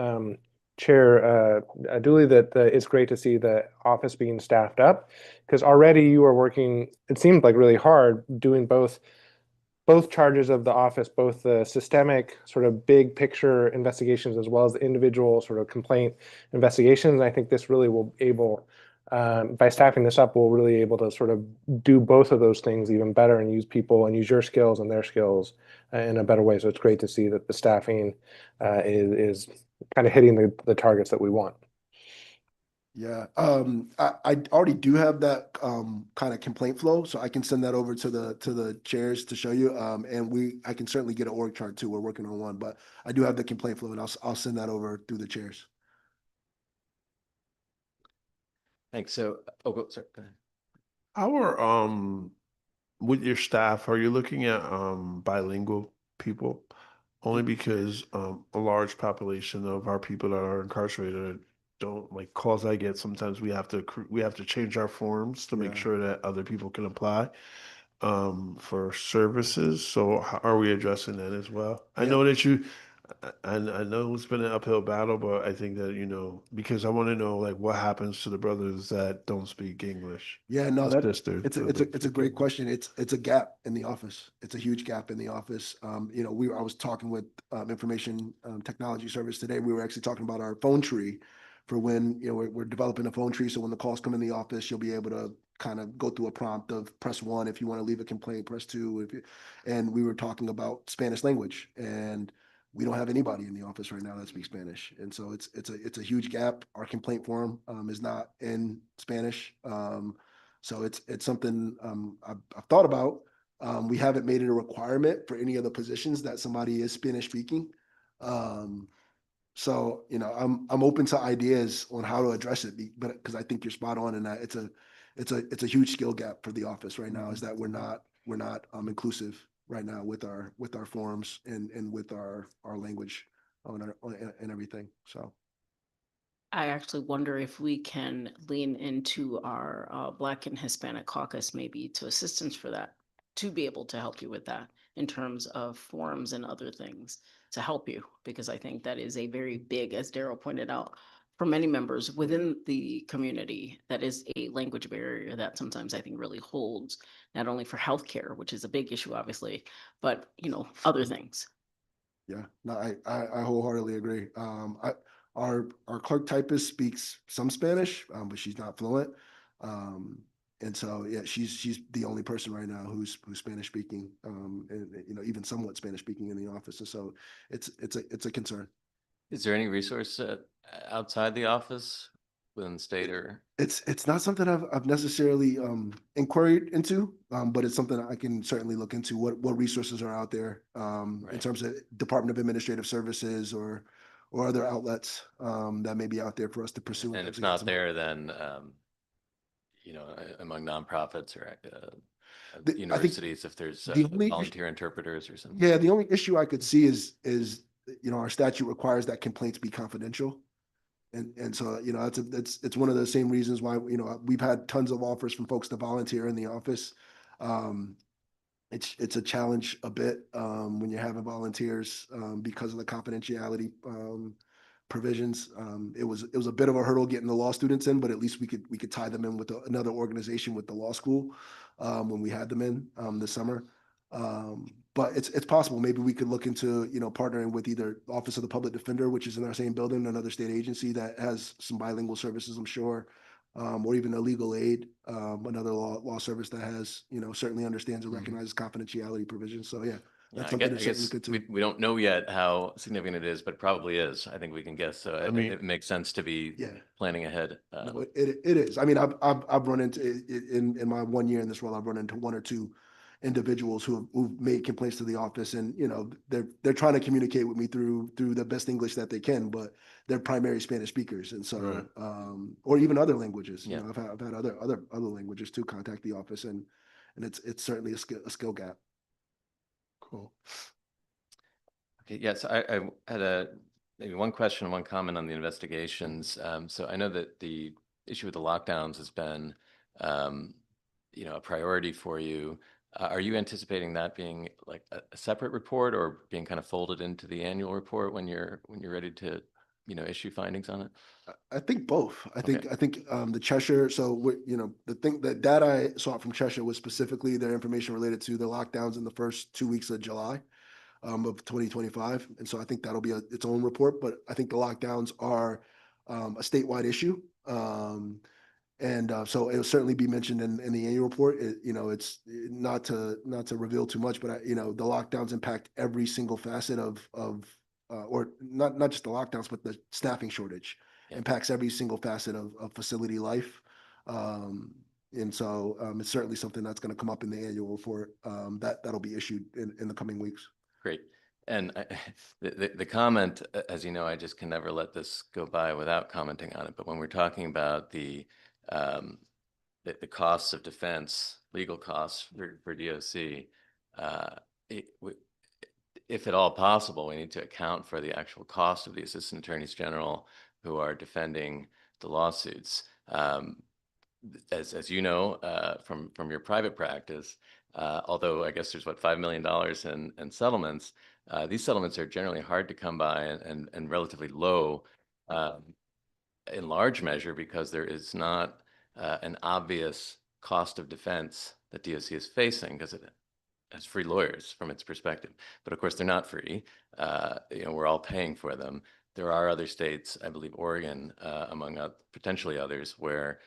Chair Dooley that it's great to see the office being staffed up, because already you are working, it seemed like really hard doing both charges of the office, both the systemic sort of big picture investigations as well as the individual sort of complaint investigations. And I think this really will by staffing this up, we'll really able to sort of do both of those things even better and use people and use your skills and their skills in a better way. So it's great to see that the staffing is kind of hitting the targets that we want. Yeah, I already do have that kind of complaint flow, so I can send that over to the chairs to show you. And I can certainly get an org chart too. We're working on one, but I do have the complaint flow, and I'll send that over through the chairs. Thanks. So, sorry, go ahead. Our with your staff, are you looking at bilingual people? Only because a large population of our people that are incarcerated don't like calls I get. Sometimes we have to change our forms to make Yeah. sure that other people can apply for services. So how are we addressing that as well? I Yeah. know that I know it's been an uphill battle, but I think that, because I want to know like what happens to the brothers that don't speak English. Yeah, no, The that sisters it's a that it's a don't it's a speak great English. question. It's a gap in the office. It's a huge gap in the office. I was talking with information technology service today. We were actually talking about our phone tree for when, we're developing a phone tree. So when the calls come in the office, you'll be able to kind of go through a prompt of press 1 if you want to leave a complaint, press 2 and we were talking about Spanish language, and we don't have anybody in the office right now that speaks Spanish. And so it's a huge gap. Our complaint form is not in Spanish. So it's something I've thought about. We haven't made it a requirement for any of the positions that somebody is Spanish speaking. So I'm open to ideas on how to address it, but because I think you're spot on in that it's a huge skill gap for the office right now, is that we're not inclusive right now with our forms and with our language and everything. So. I actually wonder if we can lean into our Black and Hispanic caucus maybe to assistance for that, to be able to help you with that in terms of forms and other things to help you, because I think that is a very big, as Daryl pointed out, for many members within the community, that is a language barrier that sometimes I think really holds, not only for healthcare, which is a big issue, obviously, but other things. Yeah, no, I wholeheartedly agree. Our clerk typist speaks some Spanish, but she's not fluent. And so yeah, she's the only person right now who's Spanish speaking, and even somewhat Spanish speaking in the office. And so it's a concern. Is there any resource outside the office within the state or? It's not something I've necessarily inquired into, but it's something I can certainly look into. What resources are out there in Right. terms of Department of Administrative Services or other outlets that may be out there for us to pursue. And if not there, then, among nonprofits or I think universities, if there's the only volunteer interpreters or something. Yeah, the only issue I could see is our statute requires that complaints be confidential. And so, it's one of the same reasons why, we've had tons of offers from folks to volunteer in the office. It's a challenge a bit when you're having volunteers because of the confidentiality provisions. It was a bit of a hurdle getting the law students in, but at least we could tie them in with another organization with the law school when we had them in this summer. But it's possible. Maybe we could look into partnering with either Office of the Public Defender, which is in our same building, another state agency that has some bilingual services, I'm sure, or even a legal aid, another law service that has certainly understands and recognizes confidentiality provisions. So yeah, that's something to certainly look into. We don't know yet how significant it is, but probably is. I think we can guess. So it makes sense to be Yeah. planning ahead. No, it is. I mean, I've run into in my 1 year in this role, I've run into 1 or 2 individuals who've made complaints to the office, and they're trying to communicate with me through the best English that they can, but they're primary Spanish speakers, and so Right. or even other languages. Yeah. I've had other languages to contact the office, and it's certainly a skill gap. Cool. Okay, yes, I had maybe one question, one comment on the investigations. So I know that the issue with the lockdowns has been, a priority for you. Are you anticipating that being like a separate report or being kind of folded into the annual report when you're ready to, issue findings on it? I think both. I think the Cheshire. So the data I saw from Cheshire was specifically their information related to the lockdowns in the first 2 weeks of July of 2025, and so I think that'll be its own report. But I think the lockdowns are a statewide issue, and so it'll certainly be mentioned in the annual report. It's not to reveal too much, but the lockdowns impact every single facet of or not just the lockdowns, but the staffing shortage Yeah. impacts every single facet of facility life. And so it's certainly something that's going to come up in the annual report that'll be issued in the coming weeks. Great. And the comment, as you know, I just can never let this go by without commenting on it. But when we're talking about the costs of defense, legal costs for DOC, if at all possible, we need to account for the actual cost of the assistant attorneys general who are defending the lawsuits. As you know, from your private practice, although I guess there's $5 million in settlements, these settlements are generally hard to come by and relatively low in large measure because there is not an obvious cost of defense that DOC is facing because it has free lawyers from its perspective. But of course, they're not free. We're all paying for them. There are other states, I believe Oregon, among potentially others, where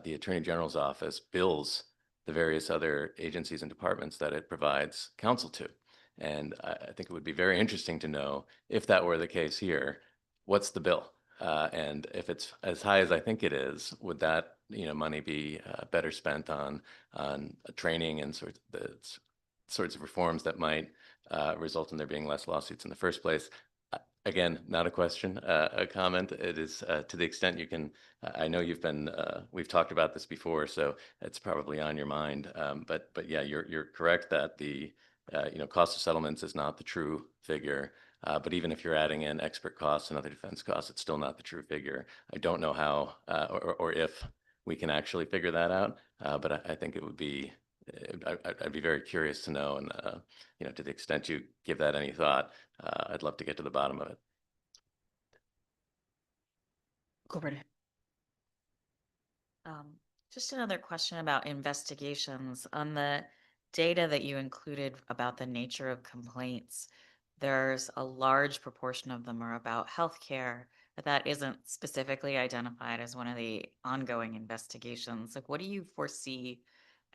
the Attorney General's office bills the various other agencies and departments that it provides counsel to. And I think it would be very interesting to know if that were the case here, what's the bill? And if it's as high as I think it is, would that money be better spent on training and sorts of reforms that might result in there being less lawsuits in the first place? Again, not a question, a comment. It is to the extent you can. I know we've talked about this before, so it's probably on your mind. But yeah, you're correct that the cost of settlements is not the true figure. But even if you're adding in expert costs and other defense costs, it's still not the true figure. I don't know how or if we can actually figure that out. But I think it would be. I'd be very curious to know, and to the extent you give that any thought, I'd love to get to the bottom of it. Go right ahead. Just another question about investigations. On the data that you included about the nature of complaints, there's a large proportion of them are about healthcare, but that isn't specifically identified as one of the ongoing investigations. Like, what do you foresee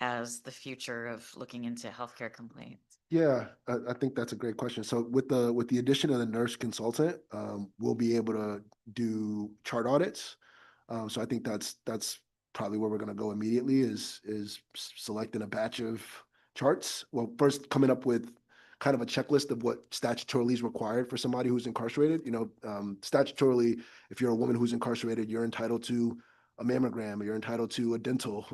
as the future of looking into healthcare complaints? Yeah, I think that's a great question. So with the addition of the nurse consultant, we'll be able to do chart audits. So I think that's probably where we're going to go immediately is selecting a batch of charts. Well, first coming up with kind of a checklist of what statutorily is required for somebody who's incarcerated. Statutorily, if you're a woman who's incarcerated, you're entitled to a mammogram, you're entitled to a dental,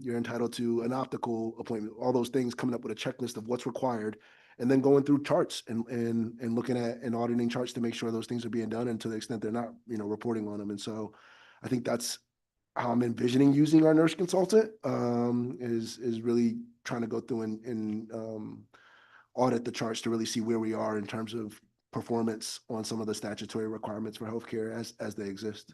you're entitled to an optical appointment, all those things, coming up with a checklist of what's required, and then going through charts and looking at and auditing charts to make sure those things are being done, and to the extent they're not, reporting on them. And so I think that's how I'm envisioning using our nurse consultant, is really trying to go through and audit the charts to really see where we are in terms of performance on some of the statutory requirements for healthcare as they exist.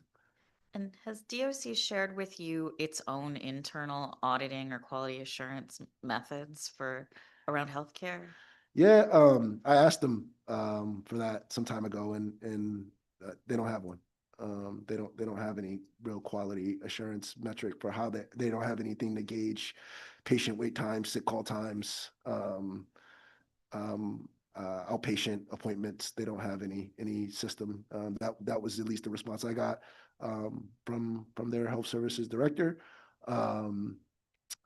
And has DOC shared with you its own internal auditing or quality assurance methods for around healthcare? Yeah, I asked them for that some time ago, and they don't have one. They don't have any real quality assurance metric for how they don't have anything to gauge patient wait times, sick call times, outpatient appointments. They don't have any system. That was at least the response I got from their health services director.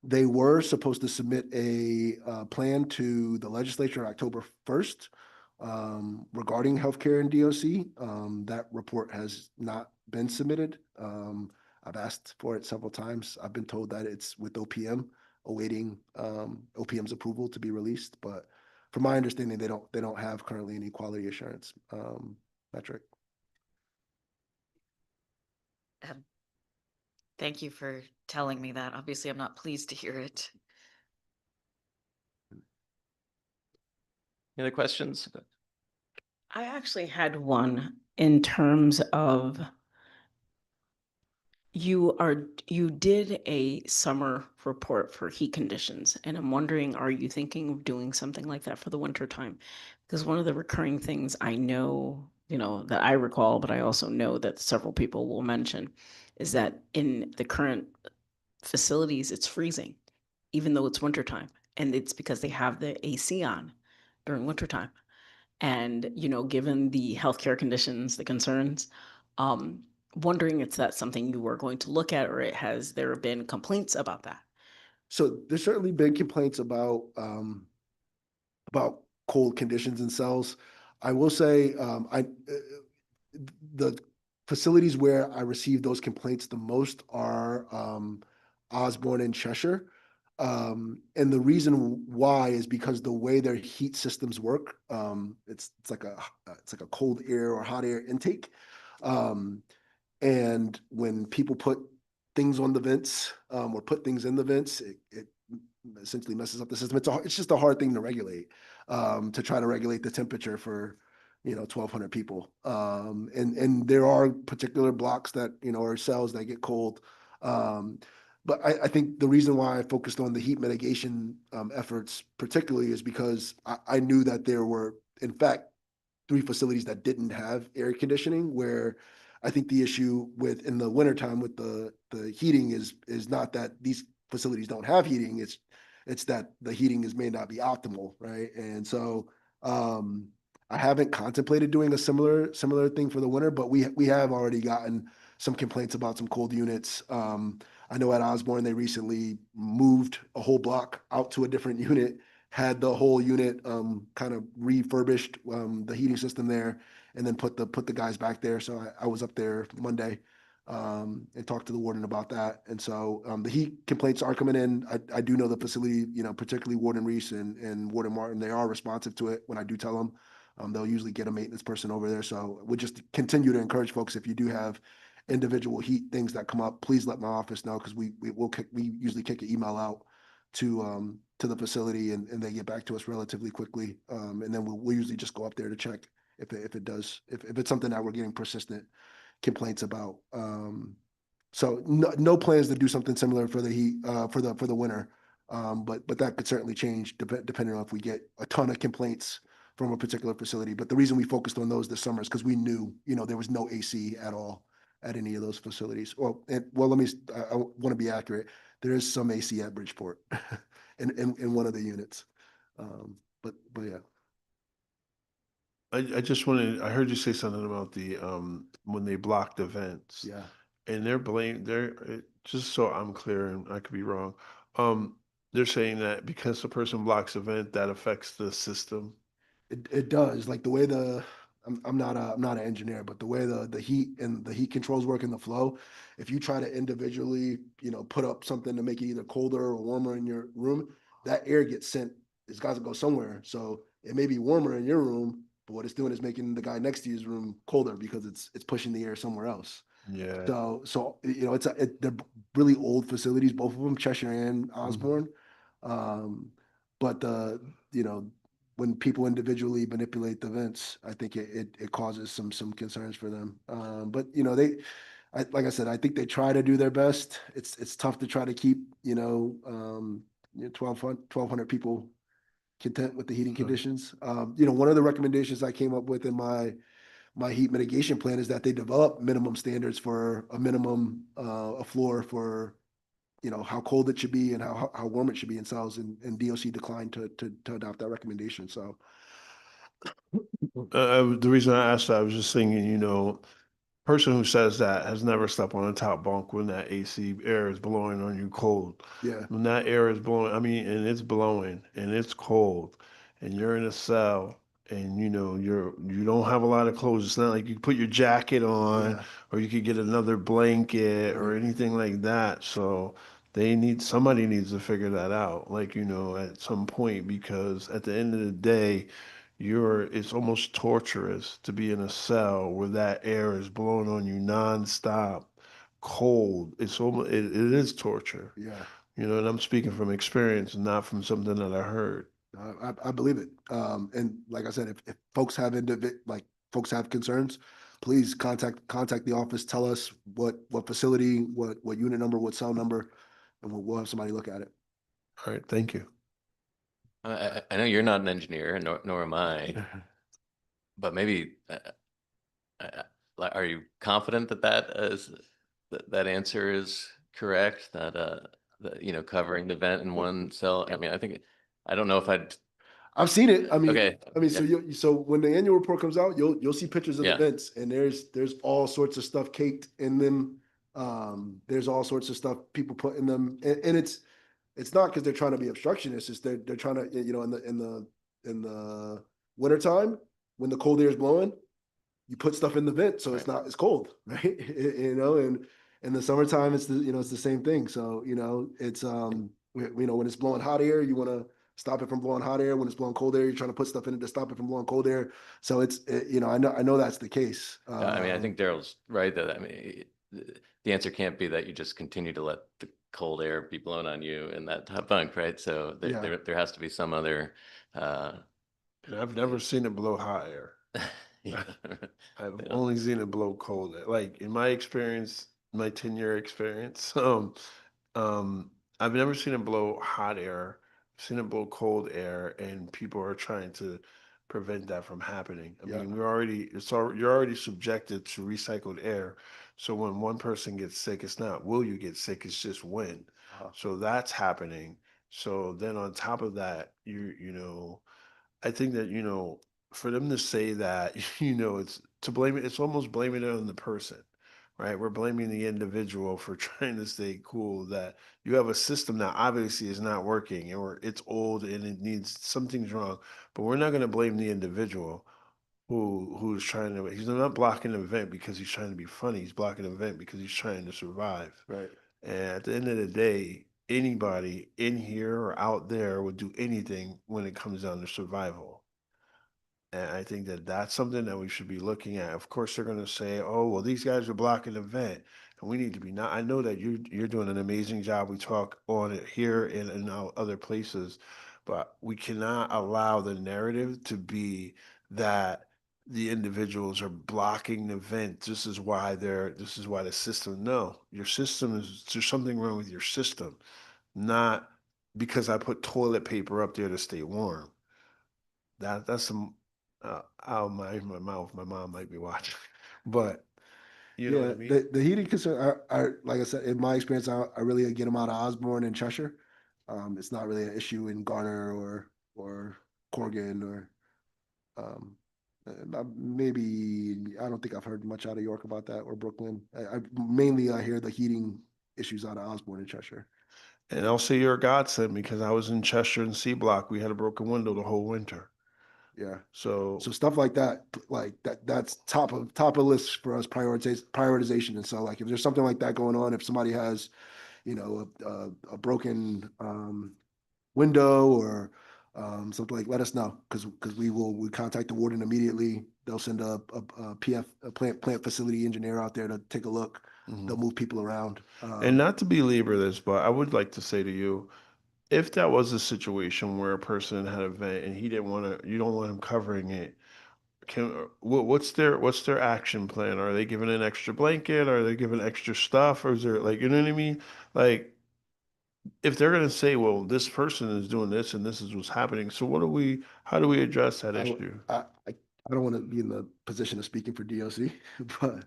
They were supposed to submit a plan to the legislature October 1st regarding healthcare and DOC. That report has not been submitted. I've asked for it several times. I've been told that it's with OPM, awaiting OPM's approval to be released. But from my understanding, they don't have currently any quality assurance metric. Thank you for telling me that. Obviously, I'm not pleased to hear it. Any other questions? I actually had one in terms of you did a summer report for heat conditions, and I'm wondering, are you thinking of doing something like that for the winter time? Because one of the recurring things I know, that I recall, but I also know that several people will mention, is that in the current facilities, it's freezing, even though it's wintertime. And it's because they have the AC on during wintertime. And, given the healthcare conditions, the concerns, wondering if that's something you were going to look at, or has there been complaints about that? So there's certainly been complaints about cold conditions in cells. I will say, the facilities where I receive those complaints the most are Osborne and Cheshire. And the reason why is because the way their heat systems work, it's like a cold air or hot air intake. And when people put things on the vents, or put things in the vents, it essentially messes up the system. It's just a hard thing to regulate, to try to regulate the temperature for, 1,200 people. And there are particular blocks that, or cells that get cold. But I think the reason why I focused on the heat mitigation efforts particularly is because I knew that there were, in fact, 3 facilities that didn't have air conditioning, where I think the issue with in the wintertime with the heating is not that these facilities don't have heating, it's that the heating may not be optimal, right? And so I haven't contemplated doing a similar thing for the winter, but we have already gotten some complaints about some cold units. I know at Osborne, they recently moved a whole block out to a different unit, had the whole unit kind of refurbished, the heating system there, and then put the guys back there. So I was up there Monday and talked to the warden about that. And so the heat complaints are coming in. I do know the facility, particularly Warden Reese and Warden Martin, they are responsive to it when I do tell them. They'll usually get a maintenance person over there. So we'll just continue to encourage folks, if you do have individual heat things that come up, please let my office know, because we usually kick an email out to the facility, and they get back to us relatively quickly. And then we'll usually just go up there to check if it's something that we're getting persistent complaints about. So no plans to do something similar for the heat, for the winter. But that could certainly change depending on if we get a ton of complaints from a particular facility. But the reason we focused on those this summer is because we knew, there was no AC at all at any of those facilities. Well, I want to be accurate. There is some AC at Bridgeport in one of the units. But yeah. I just wanted, I heard you say something about the, when they blocked events. Yeah. And just so I'm clear, and I could be wrong, they're saying that because the person blocks event, that affects the system. It does, like the way I'm not an engineer, but the way the heat and the heat controls work in the flow, if you try to individually, put up something to make it either colder or warmer in your room, that air gets sent, it's got to go somewhere. So it may be warmer in your room, but what it's doing is making the guy next to you's room colder because it's pushing the air somewhere else. Yeah. So they're really old facilities, both of them, Cheshire and Osborne. But when people individually manipulate the vents, I think it causes some concerns for them. But like I said, I think they try to do their best. It's tough to try to keep 1,200 people content with the heating Sure. conditions. One of the recommendations I came up with in my heat mitigation plan is that they develop minimum standards for a floor for how cold it should be and how warm it should be in cells, and DOC declined to adopt that recommendation. So The reason I asked that, I was just thinking, person who says that has never slept on a top bunk when that AC air is blowing on you cold. yeah, When that air is blowing, I mean, and it's blowing and it's cold, and you're in a cell, and you don't have a lot of clothes. It's not like you can put your jacket on, yeah, or you could get another blanket or anything like that. So somebody needs to figure that out, like, at some point, because at the end of the day, it's almost torturous to be in a cell where that air is blowing on you nonstop, cold. It is torture, yeah. and I'm speaking from experience, not from something that I heard. I believe it. And like I said, if folks have folks have concerns, please contact the office. Tell us what facility, what unit number, what cell number, and we'll have somebody look at it. All right, thank you. I know you're not an engineer, nor am I, but maybe, are you confident that answer is correct? That, covering the vent in one cell? I mean, I don't know if I've seen it. I mean, Okay. so so when the annual report comes out, you'll see pictures of the Yeah. vents, and there's all sorts of stuff caked in them. There's all sorts of stuff people put in them, and it's not because they're trying to be obstructionists. It's they're trying to, you know, in the wintertime when the cold air is blowing, you put stuff in the vent so it's Right. not as cold, right? You know, and in the summertime it's it's the same thing. So it's when it's blowing hot air, you want to stop it from blowing hot air. When it's blowing cold air, you're trying to put stuff in it to stop it from blowing cold air. So I know that's the case. I mean, I think Daryl's right that, I mean, the answer can't be that you just continue to let the cold air be blown on you in that hot bunk, right? So Yeah. there has to be some other, And I've never seen it blow hot air. yeah. I've Yeah. only seen it blow cold air. Like in my experience, my 10-year experience, I've never seen it blow hot air. I've seen it blow cold air, and people are trying to prevent that from happening. I Yeah. mean, you're already subjected to recycled air. So when one person gets sick, it's not will you get sick, it's just when. So that's happening. So then on top of that, I think that, for them to say that, it's to blame it, it's almost blaming it on the person, right? We're blaming the individual for trying to stay cool, that you have a system that obviously is not working or it's old and it needs something's wrong. But we're not going to blame the individual who's trying to, he's not blocking an event because he's trying to be funny. He's blocking an event because he's trying to survive. Right. And at the end of the day, anybody in here or out there would do anything when it comes down to survival. And I think that that's something that we should be looking at. Of course, they're going to say, "Oh, well, these guys are blocking the event, and we need to be not." I know that you're doing an amazing job. We talk on it here and in other places, but we cannot allow the narrative to be that the individuals are blocking the event. This is why they're. This is why the system. No, your system is. There's something wrong with your system, not because I put toilet paper up there to stay warm. That's some I'll mind my mouth. My mom might be watching, but you know what Yeah, I mean. the heating concern are like I said, in my experience, I really get them out of Osborne and Cheshire. It's not really an issue in Garner or Corgan or maybe I don't think I've heard much out of York about that or Brooklyn. I hear the heating issues out of Osborne and Cheshire. And I'll say you're a godsend because I was in Chester and C Block. We had a broken window the whole winter. Yeah. So So stuff like that, that's top of list for us prioritization. And so like if there's something like that going on, if somebody has, a broken window or something, like let us know because we contact the warden immediately. They'll send a PF a plant facility engineer out there to take a look. They'll move people around. and not to belabor this, but I would like to say to you, if that was a situation where a person had a vent and he didn't want to, you don't want him covering it. What's their action plan? Are they giving an extra blanket? Are they giving extra stuff? Or is there like, you know what I mean? Like if they're gonna say, well, this person is doing this and this is what's happening, so how do we address that I, issue? I don't want to be in the position of speaking for DOC, but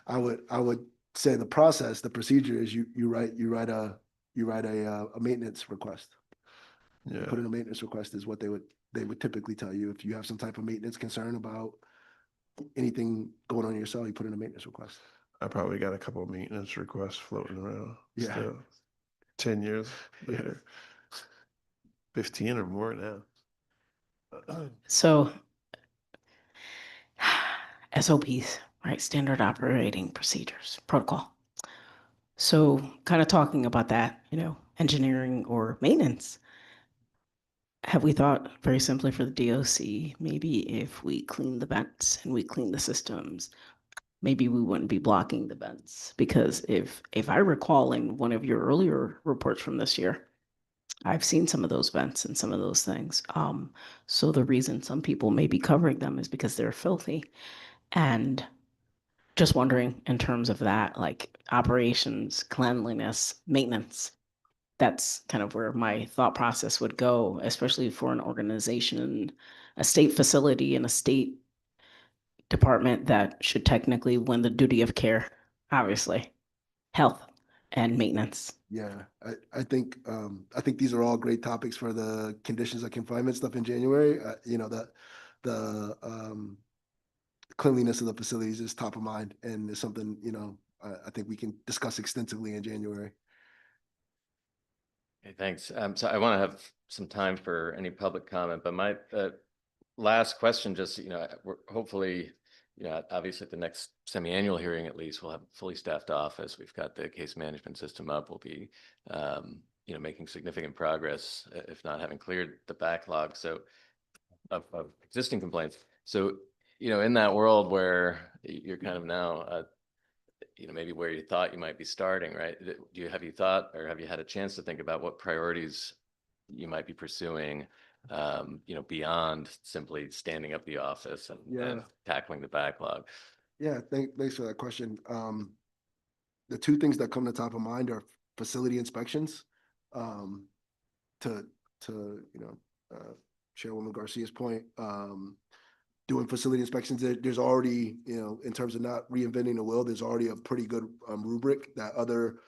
I would say the process, the procedure is you write a maintenance request. Yeah, Put in a maintenance request is what they would typically tell you. If you have some type of maintenance concern about anything going on in your cell, you put in a maintenance request. I probably got a couple of maintenance requests floating around. Yeah. Still, 10 years later, 15 or more now. So SOPs, right? Standard operating procedures, protocol. So kind of talking about that, engineering or maintenance. Have we thought very simply for the DOC, maybe if we clean the vents and we clean the systems, maybe we wouldn't be blocking the vents? Because if I recall in one of your earlier reports from this year, I've seen some of those vents and some of those things. So the reason some people may be covering them is because they're filthy. And just wondering in terms of that, like operations, cleanliness, maintenance, that's kind of where my thought process would go, especially for an organization, a state facility and a state department that should technically win the duty of care, obviously, health. and maintenance. Yeah, I think these are all great topics for the conditions of confinement stuff in January. You know, the cleanliness of the facilities is top of mind and is something, you know, I think we can discuss extensively in January. Okay, thanks. So I want to have some time for any public comment, but my last question, just, you know, we're hopefully, you know, obviously at the next semi-annual hearing, at least we'll have a fully staffed office. We've got the case management system up. We'll be, you know, making significant progress, if not having cleared the backlog. So of existing complaints. So, you know, in that world where you're kind of now, you know, maybe where you thought you might be starting, right? Have you thought, or have you had a chance to think about what priorities you might be pursuing, you know, beyond simply standing up the office and Yeah. tackling the backlog? Yeah, thanks for that question. The two things that come to top of mind are facility inspections. Um, to you know, Chairwoman Garcia's point, doing facility inspections, there's already, you know, in terms of not reinventing the wheel, there's already a pretty good rubric that other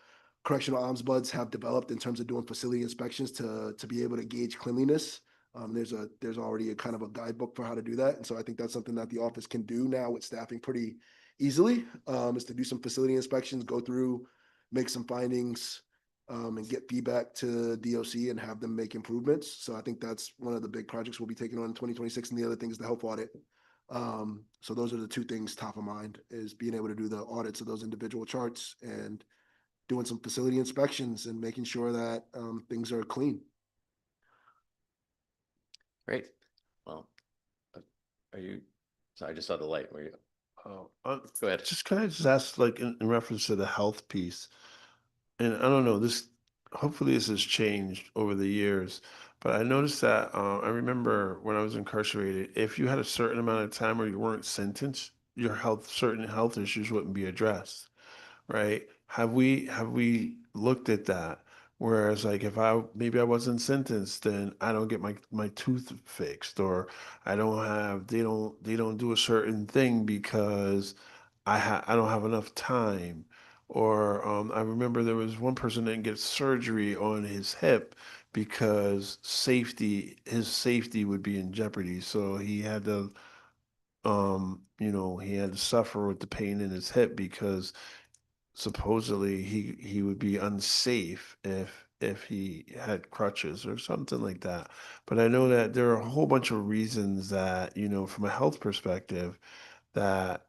correctional ombuds have developed in terms of doing facility inspections to be able to gauge cleanliness. There's already a kind of a guidebook for how to do that, and so I think that's something that the office can do now with staffing pretty easily. Is to do some facility inspections, go through, make some findings, and get feedback to DOC and have them make improvements. So I think that's one of the big projects we'll be taking on in 2026. And the other thing is the health audit. So those are the two things top of mind, is being able to do the audits of those individual charts and doing some facility inspections and making sure that things are clean. Great. Well, are you, so I just saw the light. Were you? Go ahead. Just can I just ask, like, in reference to the health piece, and I don't know, this, hopefully this has changed over the years, but I noticed that I remember when I was incarcerated, if you had a certain amount of time where you weren't sentenced, your certain health issues wouldn't be addressed, right? Have we looked at that? Whereas, like, if maybe I wasn't sentenced, then I don't get my tooth fixed, or I don't have they don't do a certain thing because I don't have enough time. Or I remember there was one person that didn't get surgery on his hip because his safety would be in jeopardy. So he had to he had to suffer with the pain in his hip because supposedly he would be unsafe if he had crutches or something like that. But I know that there are a whole bunch of reasons that, from a health perspective, that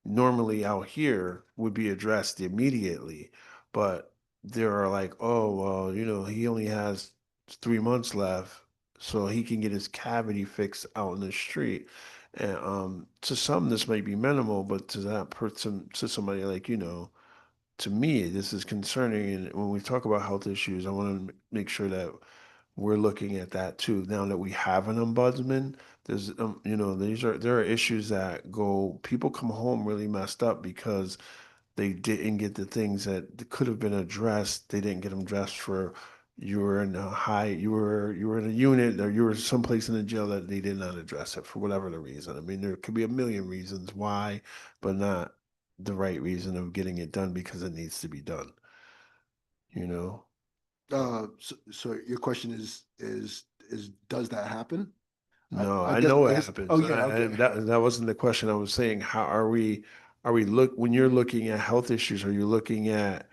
normally out here would be addressed immediately. But there are like, oh, well, he only has 3 months left, so he can get his cavity fixed out in the street. And to some, this might be minimal, but to that person, to somebody like, to me, this is concerning. And when we talk about health issues, I want to make sure that we're looking at that too. Now that we have an ombudsman, there are issues that people come home really messed up because they didn't get the things that could have been addressed. They didn't get them addressed for you were in a unit, or you were someplace in the jail that they did not address it for whatever the reason. I mean, there could be a million reasons why, but not the right reason of getting it done because it needs to be done. You know? So your question is does that happen? No, I I guess know I it guess happens. oh yeah, okay. That wasn't the question. I was saying, how when you're looking at health issues, are you looking at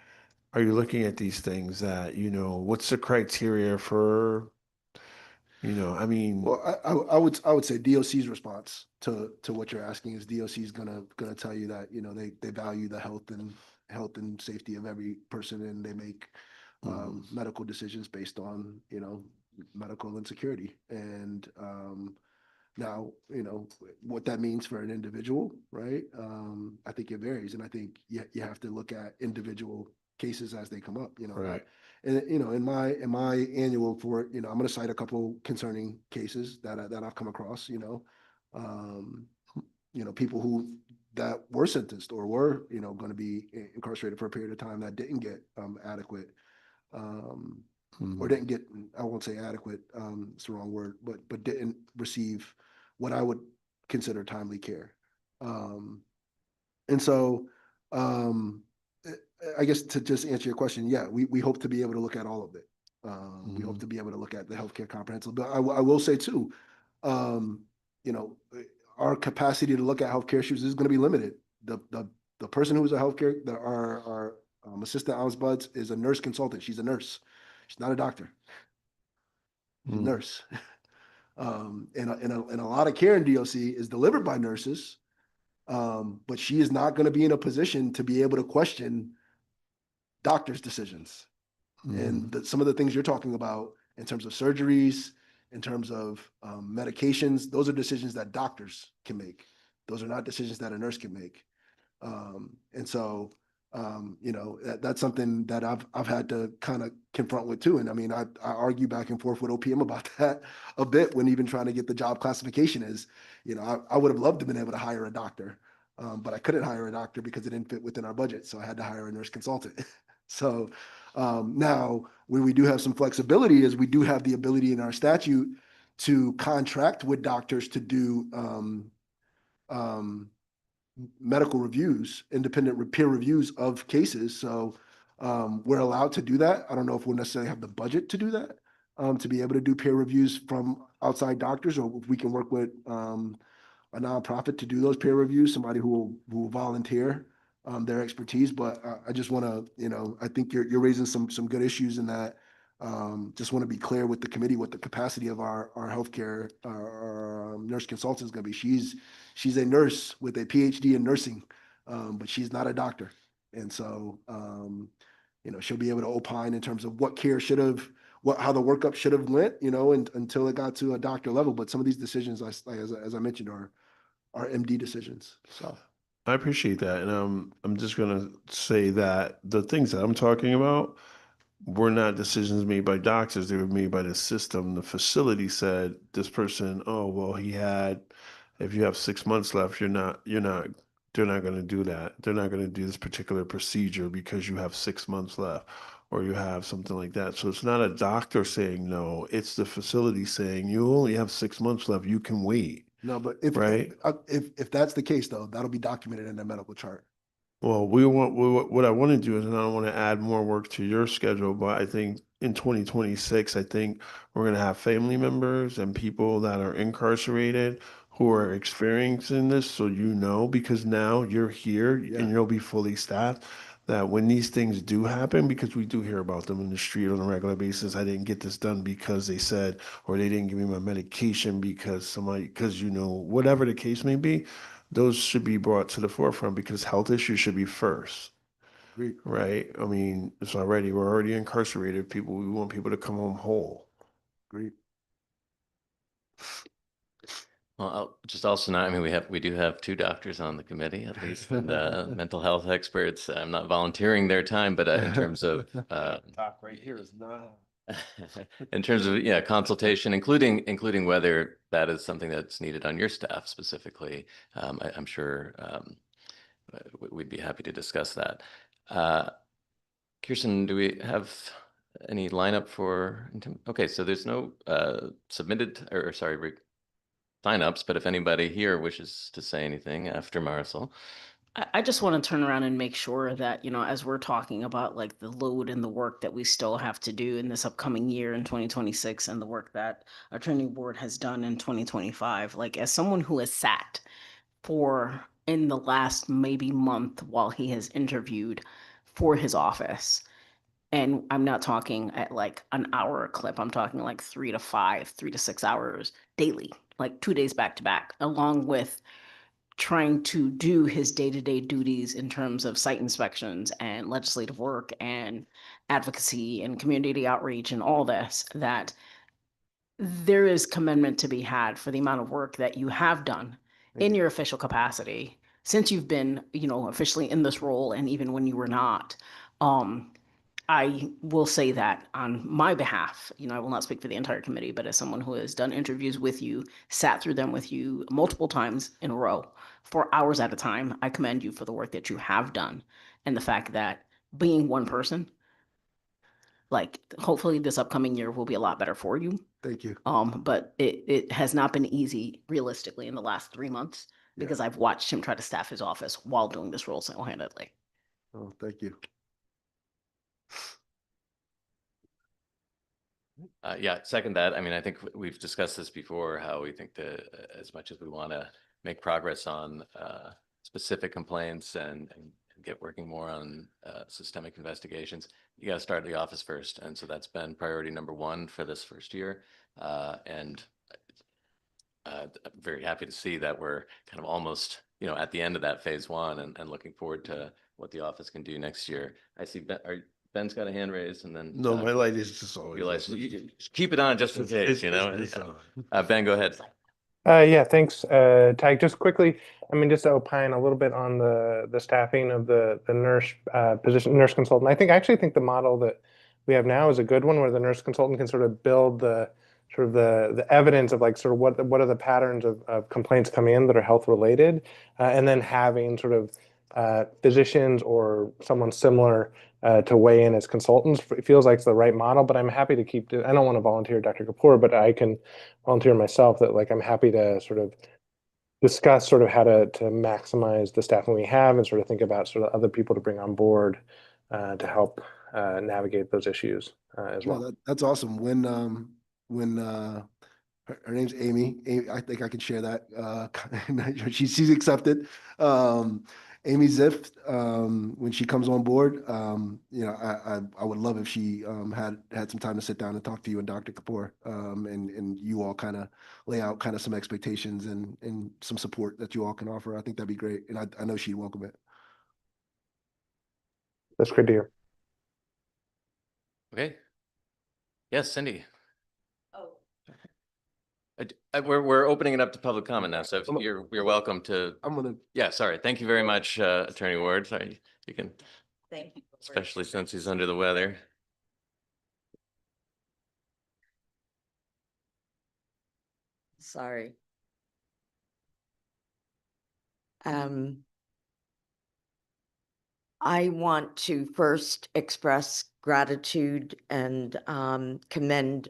these things that, what's the criteria for, I mean, Well, I would say DOC's response to what you're asking is DOC is gonna tell you that, they value the health and safety of every person, and they make medical decisions based on, medical insecurity. And now, what that means for an individual, right? I think it varies, and I think you have to look at individual cases as they come up. right. And in my annual report, I'm going to cite a couple concerning cases that I've come across. Um, people that were sentenced or were going to be incarcerated for a period of time that didn't get adequate. Or didn't get, I won't say adequate, it's the wrong word, but didn't receive what I would consider timely care. And so I guess to just answer your question, yeah, we hope to be able to look at all of it. We hope Mhm. to be able to look at the healthcare comprehensive, but I will say too, um, you know, our capacity to look at healthcare issues is going to be limited. The person who's a healthcare, our assistant Alice Buds is a nurse consultant. She's a nurse. She's not a doctor. She's a Mm. nurse. And a lot of care in DOC is delivered by nurses. But she is not going to be in a position to be able to question doctors' decisions. And some of the things you're talking about in terms of surgeries, in terms of medications, those are decisions that doctors can make. Those are not decisions that a nurse can make. And so, you know, that's something that I've had to kind of confront with too. And I mean, I argue back and forth with OPM about that a bit when even trying to get the job classification is, you know, I would have loved to have been able to hire a doctor, but I couldn't hire a doctor because it didn't fit within our budget. So I had to hire a nurse consultant. So now where we do have some flexibility is we do have the ability in our statute to contract with doctors to do medical reviews, independent peer reviews of cases. So we're allowed to do that. I don't know if we'll necessarily have the budget to do that, to be able to do peer reviews from outside doctors, or if we can work with a nonprofit to do those peer reviews, somebody who will volunteer their expertise. But I just want to, you know, I think you're raising some good issues in that. Just want to be clear with the committee what the capacity of our healthcare our nurse consultant is going to be. She's a nurse with a PhD in nursing, but she's not a doctor, and so you know, she'll be able to opine in terms of what care should have, how the workup should have went, you know, and until it got to a doctor level. But some of these decisions, as I mentioned, are MD decisions. So I appreciate that. And I'm just gonna say that the things that I'm talking about were not decisions made by doctors. They were made by the system. The facility said this person, oh, well, if you have 6 months left, they're not gonna do that. They're not gonna do this particular procedure because you have 6 months left. Or you have something like that. So it's not a doctor saying no, it's the facility saying you only have 6 months left, you can wait, no, but right? if that's the case though, that'll be documented in the medical chart. Well, what I want to do is, and I don't want to add more work to your schedule, but I think in 2026, I think we're going to have family members and people that are incarcerated who are experiencing this. So, you know, because now you're here Yeah. and you'll be fully staffed, that when these things do happen, because we do hear about them in the street on a regular basis, I didn't get this done because they said, or they didn't give me my medication because, you know, whatever the case may be, those should be brought to the forefront because health issues should be first, Agreed. right? I mean, we're already incarcerated people. We want people to come home whole. Agreed. Well, I'll just also not, I mean, we do have two doctors on the committee, at least, and mental health experts. I'm not volunteering their time, but in terms of Doc right here is not. in terms of, yeah, consultation, including whether that is something that's needed on your staff specifically, I'm sure we'd be happy to discuss that. Kirsten, do we have any lineup for? Okay, so there's no submitted or sorry, signups, but if anybody here wishes to say anything after Marisol. I just want to turn around and make sure that, you know, as we're talking about like the load and the work that we still have to do in this upcoming year in 2026 and the work that our training board has done in 2025, like as someone who has sat for in the last maybe month while he has interviewed for his office. And I'm not talking at like an hour clip. I'm talking like 3 to 6 hours daily, like 2 days back to back, along with trying to do his day-to-day duties in terms of site inspections and legislative work and advocacy and community outreach and all this, that there is commendment to be had for the amount of work that you have done in your official capacity since you've been, you know, officially in this role and even when you were not. I will say that on my behalf, you know, I will not speak for the entire committee, but as someone who has done interviews with you, sat through them with you multiple times in a row for hours at a time, I commend you for the work that you have done and the fact that being one person, like hopefully this upcoming year will be a lot better for you. Thank you. But it has not been easy realistically in the last 3 months because I've watched him try to staff his office while doing this role single-handedly. Oh, thank you. Yeah, second that. I mean, I think we've discussed this before, how we think that as much as we want to make progress on specific complaints and get working more on systemic investigations, you got to start at the office first. And so that's been priority number one for this first year. And I'm very happy to see that we're kind of almost, at the end of that phase one and looking forward to what the office can do next year. I see Ben's got a hand raised and then. No, my light is just always. You like, open. you keep it on just in case, It's on. Ben, go ahead. Yeah, thanks, Ty. Just quickly, I mean, just to opine a little bit on the staffing of the nurse position, nurse consultant. I actually think the model that we have now is a good one, where the nurse consultant can sort of build the evidence of like sort of what are the patterns of complaints coming in that are health related, and then having sort of physicians or someone similar to weigh in as consultants. It feels like it's the right model, but I'm happy to keep I don't want to volunteer Dr. Kapoor, but I can volunteer myself that like I'm happy to sort of discuss sort of how to maximize the staffing we have and sort of think about sort of other people to bring on board to help navigate those issues as well. No, that's awesome. When her name's Amy. I think I can share that. She's accepted. Amy Ziff, when she comes on board, I would love if she had some time to sit down and talk to you and Dr. Kapoor, and you all kind of lay out kind of some expectations and some support that you all can offer. I think that'd be great, and I know she'd welcome it. That's great to hear. Okay. Yes, Cindy. Oh. We're opening it up to public comment now, so if you're welcome to. I'm gonna. Yeah, sorry. Thank you very much, Attorney Ward. Sorry, you can, Thank you. especially since he's under the weather. Sorry. I want to first express gratitude and commend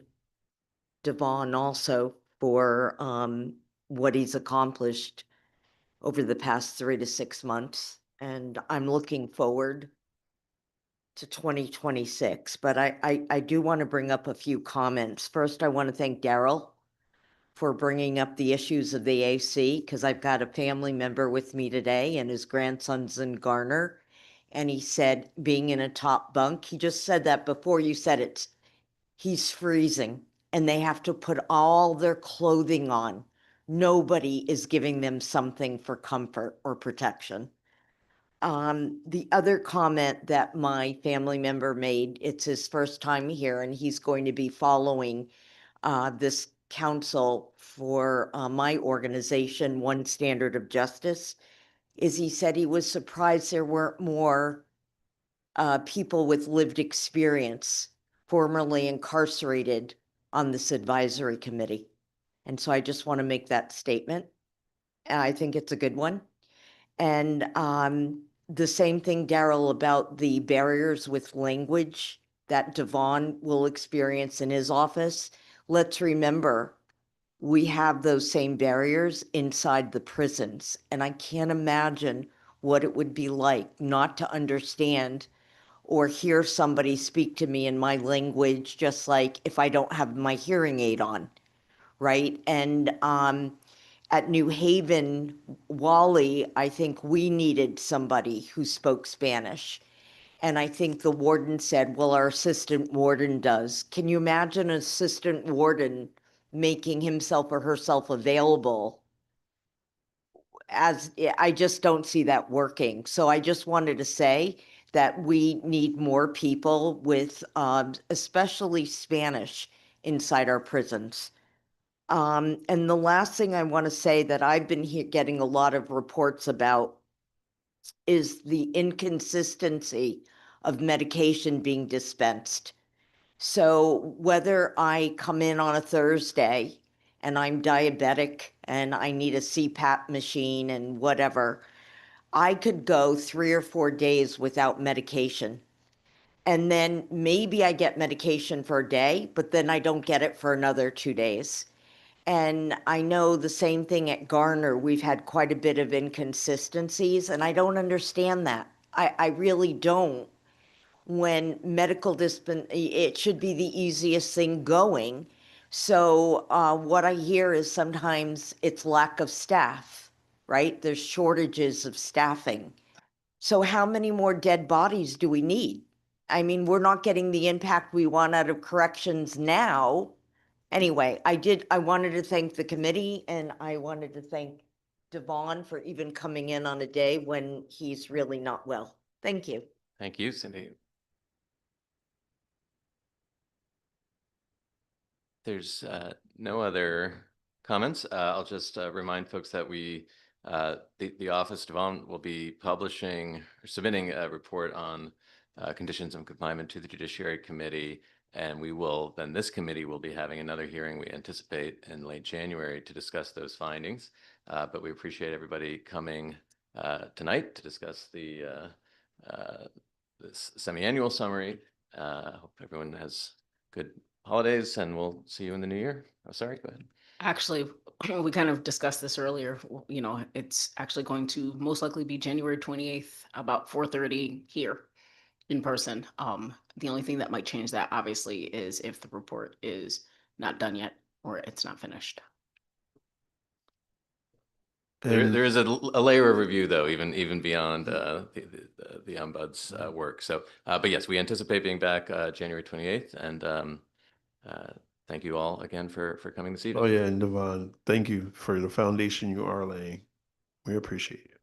Devon also for what he's accomplished over the past 3 to 6 months. And I'm looking forward to 2026, but I do want to bring up a few comments. First, I want to thank Daryl for bringing up the issues of the AC, because I've got a family member with me today and his grandson's in Garner. And he said, being in a top bunk, he just said that before you said it, he's freezing and they have to put all their clothing on. Nobody is giving them something for comfort or protection. The other comment that my family member made, it's his first time here and he's going to be following this council for my organization, One Standard of Justice, is he said he was surprised there weren't more people with lived experience formerly incarcerated on this advisory committee. And so I just want to make that statement. And I think it's a good one. And the same thing, Daryl, about the barriers with language that Devon will experience in his office. Let's remember, we have those same barriers inside the prisons. And I can't imagine what it would be like not to understand or hear somebody speak to me in my language, just like if I don't have my hearing aid on, right? And at New Haven, Wally, I think we needed somebody who spoke Spanish. And I think the warden said, well, our assistant warden does. Can you imagine an assistant warden making himself or herself available? I just don't see that working. So I just wanted to say that we need more people with especially Spanish inside our prisons. And the last thing I want to say that I've been getting a lot of reports about is the inconsistency of medication being dispensed. So whether I come in on a Thursday and I'm diabetic and I need a CPAP machine and whatever, I could go 3 or 4 days without medication. And then maybe I get medication for a day, but then I don't get it for another 2 days. And I know the same thing at Garner. We've had quite a bit of inconsistencies, and I don't understand that. I really don't. When it should be the easiest thing going. So what I hear is sometimes it's lack of staff, right? There's shortages of staffing. So how many more dead bodies do we need? I mean, we're not getting the impact we want out of corrections now. Anyway, I wanted to thank the committee, and I wanted to thank Devon for even coming in on a day when he's really not well. Thank you. Thank you, Cindy. There's no other comments. I'll just remind folks that the Office Devon will be publishing or submitting a report on conditions of confinement to the Judiciary Committee. And this committee will be having another hearing we anticipate in late January to discuss those findings. But we appreciate everybody coming tonight to discuss this semi-annual summary. Hope everyone has good holidays, and we'll see you in the new year. Oh, sorry, go ahead. Actually, we kind of discussed this earlier. You know, it's actually going to most likely be January 28th, about 4:30 here in person. The only thing that might change that, obviously, is if the report is not done yet or it's not finished. There is a layer of review, though, even beyond the Ombud's work. So, but yes, we anticipate being back January 28th, and thank you all again for coming this evening. Oh yeah, and Devon, thank you for the foundation you are laying. We appreciate you.